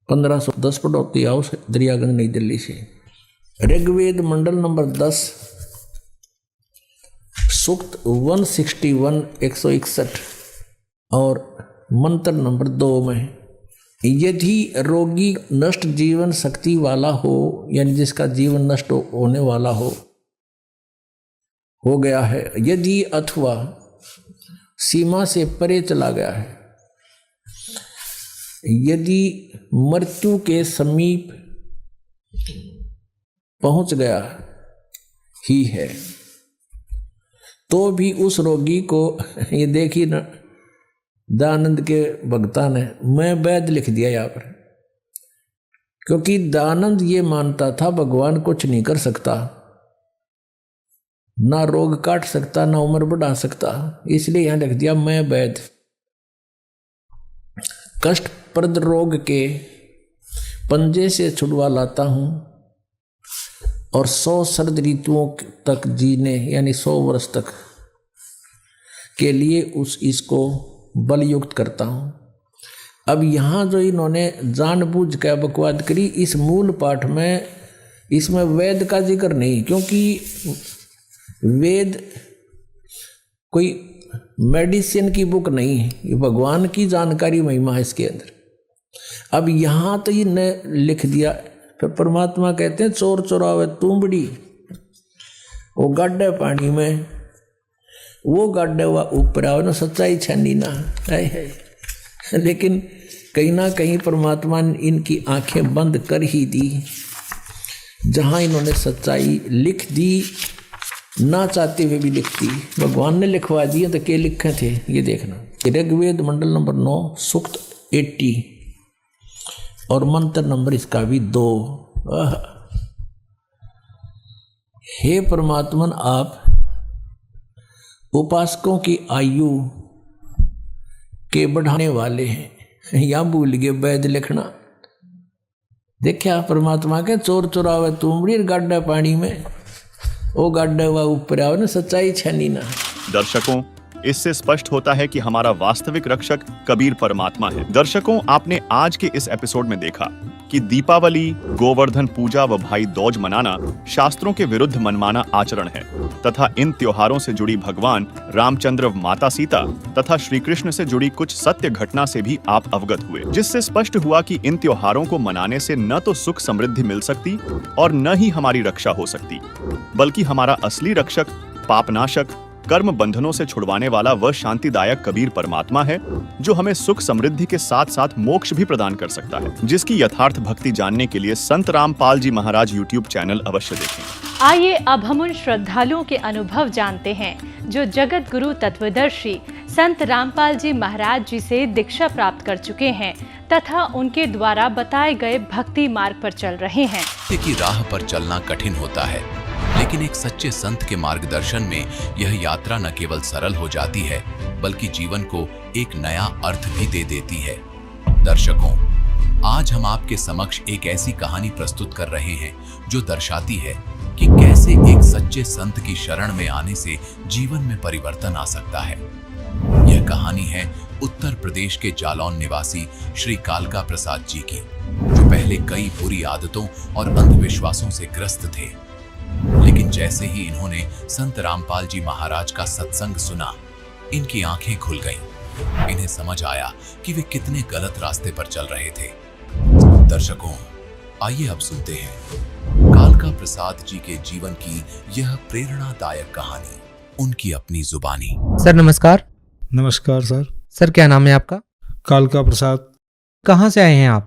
1510 Padauti house, Daryaganj, Nai Delhi से। ऋग्वेद मंडल नंबर 10, सूक्त 161 161 और मंत्र नंबर 2 में, यदि रोगी नष्ट जीवन शक्ति वाला हो, यानी जिसका जीवन नष्ट होने वाला हो गया है, यदि अथवा सीमा से परे चला गया है, यदि मृत्यु के समीप पहुंच गया ही है, तो भी उस रोगी को, ये देखिए ना, दयानंद के भक्ता ने मैं वैद लिख दिया यहाँ पर, क्योंकि दयानंद ये मानता था भगवान कुछ नहीं कर सकता, ना रोग काट सकता, ना उम्र बढ़ा सकता, इसलिए यहां लिख दिया मैं वैद। कष्टप्रद रोग के पंजे से छुड़वा लाता हूं और 100 शरद ऋतुओं तक जीने, यानी 100 वर्ष तक के लिए इसको बलयुक्त करता हूं। अब यहां जो इन्होंने जानबूझ कर बकवाद करी, इस मूल पाठ में इसमें वेद का जिक्र नहीं, क्योंकि वेद कोई मेडिसिन की बुक नहीं है, ये भगवान की जानकारी महिमा है इसके अंदर। अब यहां तो ये लिख दिया, फिर परमात्मा कहते हैं चोर चोरावे तुंबड़ी, वो गाड्डे पानी में, वो गाड्डे हुआ ऊपर आओ ना, सच्चाई छानी ना है। लेकिन कहीं ना कहीं परमात्मा ने इनकी आंखें बंद कर ही दी, जहां इन्होंने सच्चाई लिख दी, ना चाहते हुए भी लिख दी। भगवान ने लिखवा दिए तो क्या लिखे थे, ये देखना। ऋग्वेद मंडल नंबर 9, सूक्त 80 और मंत्र नंबर इसका भी 2। हे परमात्मन, आप उपासकों की आयु के बढ़ाने वाले हैं। या भूल गए वैद लिखना। देखा परमात्मा के चोर चोरावे तुमड़ी गाड्डा पानी में, वो गाड्डा हुआ ऊपर आओ ना, सच्चाई छानी ना। दर्शकों, इससे स्पष्ट होता है कि हमारा वास्तविक रक्षक कबीर परमात्मा है। दर्शकों, आपने आज के इस एपिसोड में देखा कि दीपावली, गोवर्धन पूजा व भाई दूज मनाना शास्त्रों के विरुद्ध मनमाना आचरण है तथा इन त्योहारों से जुड़ी भगवान रामचंद्र, माता सीता तथा श्री कृष्ण से जुड़ी कुछ सत्य घटना से भी आप अवगत हुए, जिससे स्पष्ट हुआ कि इन त्योहारों को मनाने से न तो सुख समृद्धि मिल सकती और न ही हमारी रक्षा हो सकती, बल्कि हमारा असली रक्षक, पापनाशक, कर्म बंधनों से छुड़वाने वाला वह शांतिदायक कबीर परमात्मा है, जो हमें सुख समृद्धि के साथ साथ मोक्ष भी प्रदान कर सकता है, जिसकी यथार्थ भक्ति जानने के लिए संत रामपाल जी महाराज यूट्यूब चैनल अवश्य देखें। आइए अब हम उन श्रद्धालुओं के अनुभव जानते हैं जो जगत गुरु तत्वदर्शी संत रामपाल जी महाराज जी से दीक्षा प्राप्त कर चुके हैं तथा उनके द्वारा बताए गए भक्ति मार्ग पर चल रहे हैं। की राह पर चलना कठिन होता है, लेकिन एक सच्चे संत के मार्गदर्शन में यह यात्रा न केवल सरल हो जाती है, बल्कि जीवन को एक नया अर्थ भी दे देती है। दर्शकों, आज हम आपके समक्ष एक ऐसी कहानी प्रस्तुत कर रहे हैं जो दर्शाती है कि कैसे एक सच्चे संत की शरण में आने से जीवन में परिवर्तन आ सकता है। यह कहानी है उत्तर प्रदेश के जालौन निवासी श्री कालका प्रसाद जी की, जो पहले कई बुरी आदतों और अंधविश्वासों से ग्रस्त थे। लेकिन जैसे ही इन्होंने संत रामपाल जी महाराज का सत्संग सुना, इनकी आंखें खुल गईं। इन्हें समझ आया कि वे कितने गलत रास्ते पर चल रहे थे। दर्शकों, आइए अब सुनते हैं कालका प्रसाद जी के जीवन की यह प्रेरणादायक कहानी, उनकी अपनी जुबानी। सर नमस्कार। नमस्कार सर। सर क्या नाम है आपका? कालका प्रसाद। कहाँ से आए हैं आप?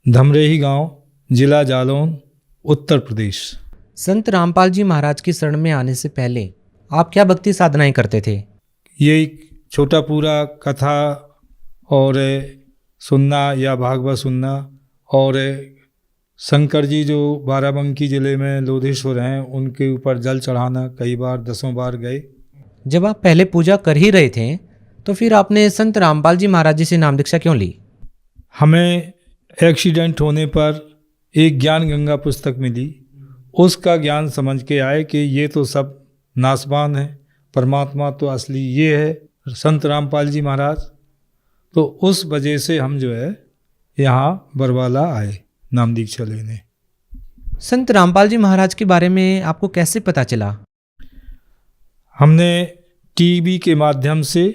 धमरेही गांव, जिला जालौन, उत्तर प्रदेश। संत रामपाल जी महाराज की शरण में आने से पहले आप क्या भक्ति साधनाएं करते थे? यही छोटा पूरा कथा और सुनना या भागवत सुनना, और शंकर जी जो बाराबंकी जिले में लोधेश्वर हैं उनके ऊपर जल चढ़ाना, कई बार 10 बार गए। जब आप पहले पूजा कर ही रहे थे तो फिर आपने संत रामपाल जी महाराज जी से नाम दीक्षा क्यों ली? हमें एक्सीडेंट होने पर एक ज्ञान गंगा पुस्तक मिली, उसका ज्ञान समझ के आए कि ये तो सब नासवान है, परमात्मा तो असली ये है संत रामपाल जी महाराज। तो उस वजह से हम जो है यहाँ बरवाला आए नाम दीक्षा लेने। संत रामपाल जी महाराज के बारे में आपको कैसे पता चला? हमने टीवी के माध्यम से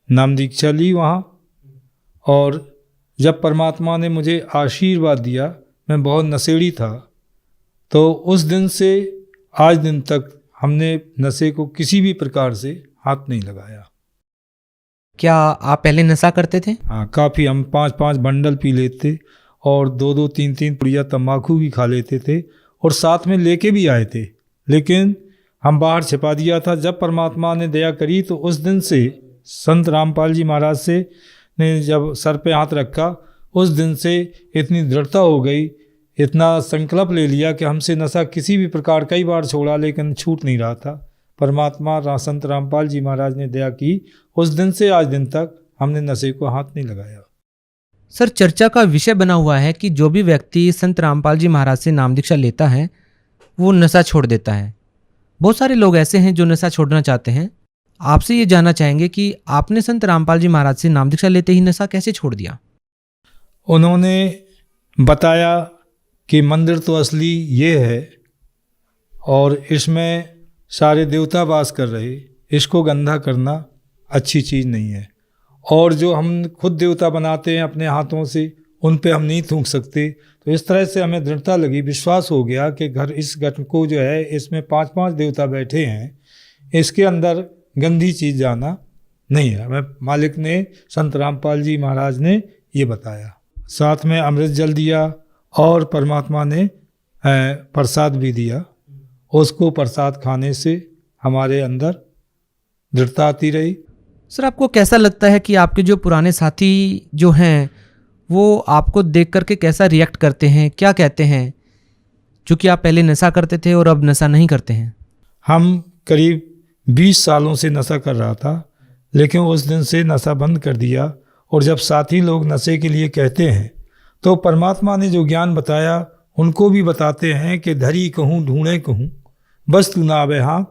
नाम दीक्षा ली वहाँ, और जब परमात्मा ने मुझे आशीर्वाद दिया, मैं बहुत नशेड़ी था, तो उस दिन से आज दिन तक हमने नशे को किसी भी प्रकार से हाथ नहीं लगाया। क्या आप पहले नशा करते थे? हाँ, काफ़ी। हम 5-5 बंडल पी लेते और 2-2, 3-3 पुड़िया तम्बाकू भी खा लेते थे और साथ में लेके भी आए थे, लेकिन हम बाहर छिपा दिया था। जब परमात्मा ने दया करी तो उस दिन से संत रामपाल जी महाराज से ने जब सर पे हाथ रखा, उस दिन से इतनी दृढ़ता हो गई, इतना संकल्प ले लिया कि हमसे नशा किसी भी प्रकार, कई बार छोड़ा लेकिन छूट नहीं रहा था। परमात्मा संत रामपाल जी महाराज ने दया की, उस दिन से आज दिन तक हमने नशे को हाथ नहीं लगाया। सर चर्चा का विषय बना हुआ है कि जो भी व्यक्ति संत रामपाल जी महाराज से नाम दीक्षा लेता है वो नशा छोड़ देता है। बहुत सारे लोग ऐसे हैं जो नशा छोड़ना चाहते हैं। आपसे ये जानना चाहेंगे कि आपने संत रामपाल जी महाराज से नाम दीक्षा लेते ही नशा कैसे छोड़ दिया? उन्होंने बताया कि मंदिर तो असली ये है और इसमें सारे देवता वास कर रहे, इसको गंदा करना अच्छी चीज़ नहीं है, और जो हम खुद देवता बनाते हैं अपने हाथों से, उन पे हम नहीं थूक सकते। तो इस तरह से हमें दृढ़ता लगी, विश्वास हो गया कि इस घट को जो है, इसमें 5-5 देवता बैठे हैं, इसके अंदर गंदी चीज़ जाना नहीं है। हमें मालिक ने, संत रामपाल जी महाराज ने ये बताया। साथ में अमृत जल दिया और परमात्मा ने प्रसाद भी दिया। उसको प्रसाद खाने से हमारे अंदर दृढ़ता आती रही। सर आपको कैसा लगता है कि आपके जो पुराने साथी जो हैं वो आपको देख करके कैसा रिएक्ट करते हैं, क्या कहते हैं, चूँकि आप पहले नशा करते थे और अब नशा नहीं करते हैं? हम करीब 20 सालों से नशा कर रहा था, लेकिन उस दिन से नशा बंद कर दिया। और जब साथी लोग नशे के लिए कहते हैं तो परमात्मा ने जो ज्ञान बताया उनको भी बताते हैं कि धरी कहूँ ढूंढे कहूँ, बस तू ना आवे हाथ,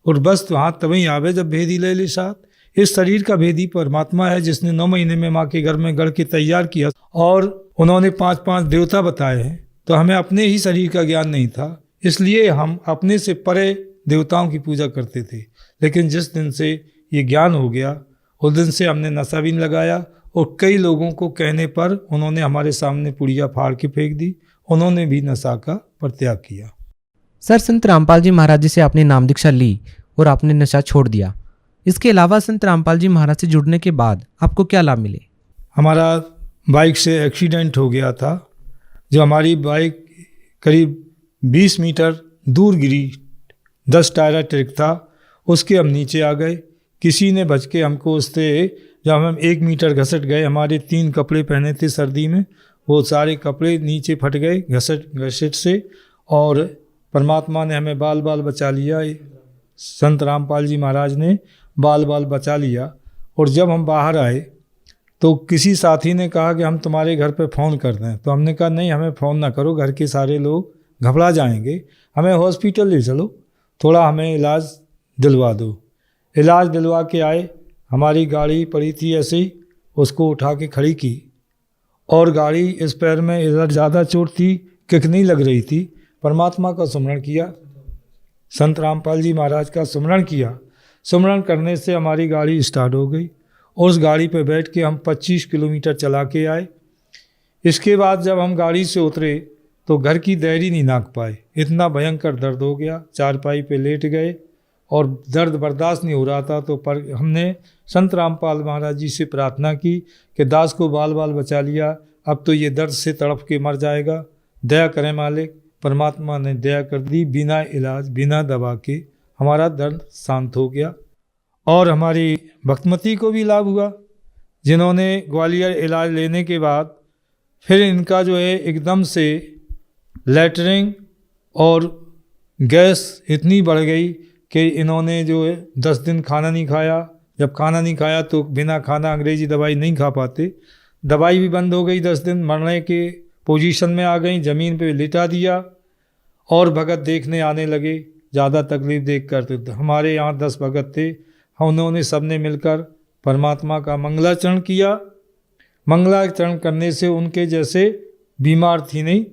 और बस तो हाथ तभी आवे जब भेदी ले ले साथ। इस शरीर का भेदी परमात्मा है, जिसने 9 महीने में माँ के घर में गढ़ के तैयार किया, और उन्होंने 5-5 देवता बताए हैं। तो हमें अपने ही शरीर का ज्ञान नहीं था, इसलिए हम अपने से परे देवताओं की पूजा करते थे। लेकिन जिस दिन से ये ज्ञान हो गया, उस दिन से हमने नशा भी नहीं लगाया, और कई लोगों को कहने पर उन्होंने हमारे सामने पुड़िया फाड़ के फेंक दी, उन्होंने भी नशा का परित्याग किया। सर संत रामपाल जी महाराज जी से आपने नाम दीक्षा ली और आपने नशा छोड़ दिया, इसके अलावा संत रामपाल जी महाराज से जुड़ने के बाद आपको क्या लाभ मिले? हमारा बाइक से एक्सीडेंट हो गया था, जो हमारी बाइक करीब 20 मीटर दूर गिरी, 10 टायरा ट्रक था, उसके हम नीचे आ गए। किसी ने बच के हमको उससे, जब हम 1 मीटर घसट गए, हमारे 3 कपड़े पहने थे सर्दी में, वो सारे कपड़े नीचे फट गए घसट से, और परमात्मा ने हमें बाल बाल बचा लिया। संत रामपाल जी महाराज ने बाल बाल बचा लिया। और जब हम बाहर आए तो किसी साथी ने कहा कि हम तुम्हारे घर पे फ़ोन कर दें, तो हमने कहा नहीं, हमें फ़ोन ना करो, घर के सारे लोग घबरा जाएंगे, हमें हॉस्पिटल ले चलो, थोड़ा हमें इलाज दिलवा दो। इलाज दिलवा के आए, हमारी गाड़ी पड़ी थी ऐसे ही, उसको उठा के खड़ी की और गाड़ी इस पैर में इधर ज़्यादा चोट थी, किक नहीं लग रही थी। परमात्मा का सुमरण किया, संत रामपाल जी महाराज का सुमरण किया। सुमरण करने से हमारी गाड़ी स्टार्ट हो गई और उस गाड़ी पे बैठ के हम 25 किलोमीटर चला के आए। इसके बाद जब हम गाड़ी से उतरे तो घर की दैरी नहीं नाक पाए, इतना भयंकर दर्द हो गया। चारपाई पे लेट गए और दर्द बर्दाश्त नहीं हो रहा था। तो पर हमने संत रामपाल महाराज जी से प्रार्थना की कि दास को बाल बाल बचा लिया, अब तो ये दर्द से तड़प के मर जाएगा, दया करें मालिक। परमात्मा ने दया कर दी, बिना इलाज बिना दवा के हमारा दर्द शांत हो गया। और हमारी भक्तमती को भी लाभ हुआ, जिन्होंने ग्वालियर इलाज लेने के बाद फिर इनका जो है एकदम से लैटरिन और गैस इतनी बढ़ गई कि इन्होंने जो है 10 दिन खाना नहीं खाया। जब खाना नहीं खाया तो बिना खाना अंग्रेजी दवाई नहीं खा पाते, दवाई भी बंद हो गई। 10 दिन मरने के पोजीशन में आ गई, ज़मीन पे लिटा दिया और भगत देखने आने लगे। ज़्यादा तकलीफ देख कर तो हमारे यहाँ 10 भगत थे, उन्होंने सबने मिलकर परमात्मा का मंगलाचरण किया। मंगलाचरण करने से उनके जैसे बीमार थी नहीं,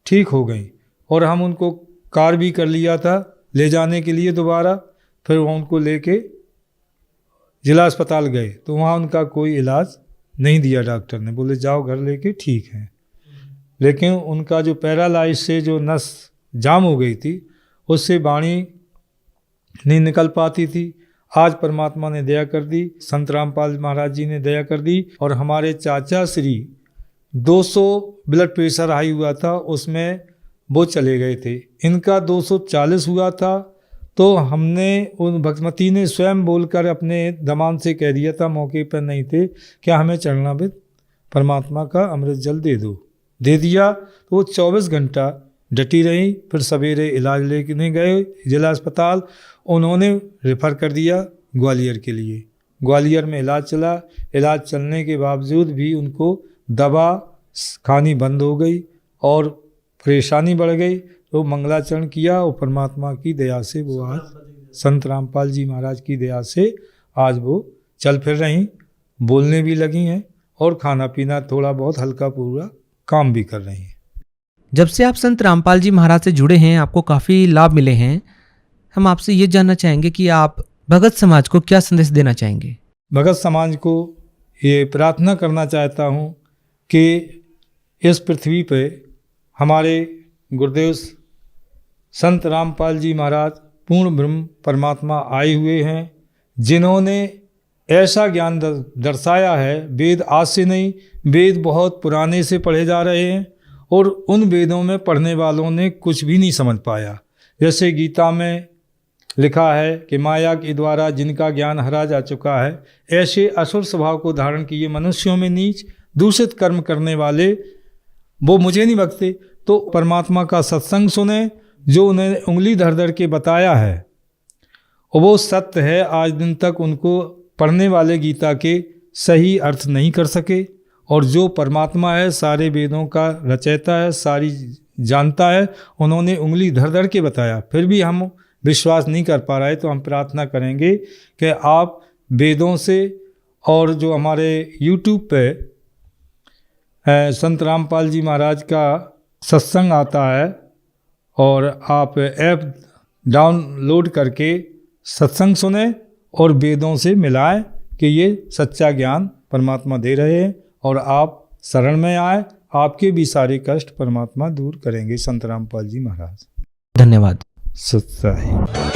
ठीक हो गई। और हम उनको कार भी कर लिया था ले जाने के लिए दोबारा। फिर उनको लेके जिला अस्पताल गए तो वहाँ उनका कोई इलाज नहीं दिया डॉक्टर ने, बोले जाओ घर लेके ठीक है। लेकिन उनका जो पैरालाइज से जो नस जाम हो गई थी, उससे वाणी नहीं निकल पाती थी। आज परमात्मा ने दया कर दी, संत रामपाल महाराज जी ने दया कर दी। और हमारे चाचा श्री 200 ब्लड प्रेशर हाई हुआ था, उसमें वो चले गए थे। इनका 240 हुआ था। तो हमने उन भक्तमती ने स्वयं बोलकर अपने दमान से कह दिया था, मौके पर नहीं थे, क्या हमें चरणामृत परमात्मा का अमृत जल दे दो। दे दिया तो वो 24 घंटा डटी रही। फिर सवेरे इलाज लेने गए जिला अस्पताल, उन्होंने रेफ़र कर दिया ग्वालियर के लिए। ग्वालियर में इलाज चला। इलाज चलने के बावजूद भी उनको दवा खानी बंद हो गई और परेशानी बढ़ गई। तो मंगलाचरण किया और परमात्मा की दया से वो आज संत रामपाल जी महाराज की दया से आज वो चल फिर रही, बोलने भी लगी हैं और खाना पीना थोड़ा बहुत हल्का पूरा काम भी कर रही हैं। जब से आप संत रामपाल जी महाराज से जुड़े हैं, आपको काफ़ी लाभ मिले हैं। हम आपसे ये जानना चाहेंगे कि आप भगत समाज को क्या संदेश देना चाहेंगे? भगत समाज को ये प्रार्थना करना चाहता हूँ कि इस पृथ्वी पे हमारे गुरुदेव संत रामपाल जी महाराज पूर्ण ब्रह्म परमात्मा आए हुए हैं, जिन्होंने ऐसा ज्ञान दर्शाया है। वेद आज से नहीं, वेद बहुत पुराने से पढ़े जा रहे हैं और उन वेदों में पढ़ने वालों ने कुछ भी नहीं समझ पाया। जैसे गीता में लिखा है कि माया के द्वारा जिनका ज्ञान हरा जा चुका है, ऐसे असुर स्वभाव को धारण किए मनुष्यों में नीच दूषित कर्म करने वाले वो मुझे नहीं बकते। तो परमात्मा का सत्संग सुने, जो उन्हें उंगली धर धर के बताया है और वो सत्य है। आज दिन तक उनको पढ़ने वाले गीता के सही अर्थ नहीं कर सके। और जो परमात्मा है, सारे वेदों का रचयिता है, सारी जानता है, उन्होंने उंगली धर धर के बताया, फिर भी हम विश्वास नहीं कर पा रहे। तो हम प्रार्थना करेंगे कि आप वेदों से और जो हमारे YouTube पे संत रामपाल जी महाराज का सत्संग आता है और आप ऐप डाउनलोड करके सत्संग सुने और वेदों से मिलाएं कि ये सच्चा ज्ञान परमात्मा दे रहे हैं और आप शरण में आए, आपके भी सारे कष्ट परमात्मा दूर करेंगे। संत रामपाल जी महाराज। धन्यवाद। सच्चा है।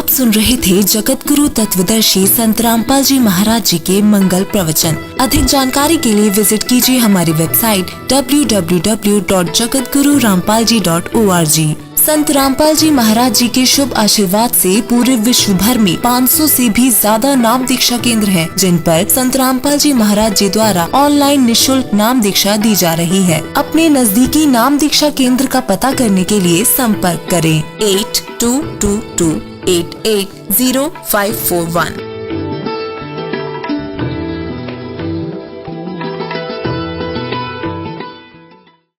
सुन रहे थे जगत गुरु तत्वदर्शी संत रामपाल जी महाराज जी के मंगल प्रवचन। अधिक जानकारी के लिए विजिट कीजिए हमारी वेबसाइट www.jagatgururampalji.org। संत रामपाल जी महाराज जी के शुभ आशीर्वाद से पूरे विश्व भर में 500 से भी ज्यादा नाम दीक्षा केंद्र हैं, जिन पर संत रामपाल जी महाराज जी द्वारा ऑनलाइन निशुल्क नाम दीक्षा दी जा रही है। अपने नजदीकी नाम दीक्षा केंद्र का पता करने के लिए संपर्क करें 8222880541।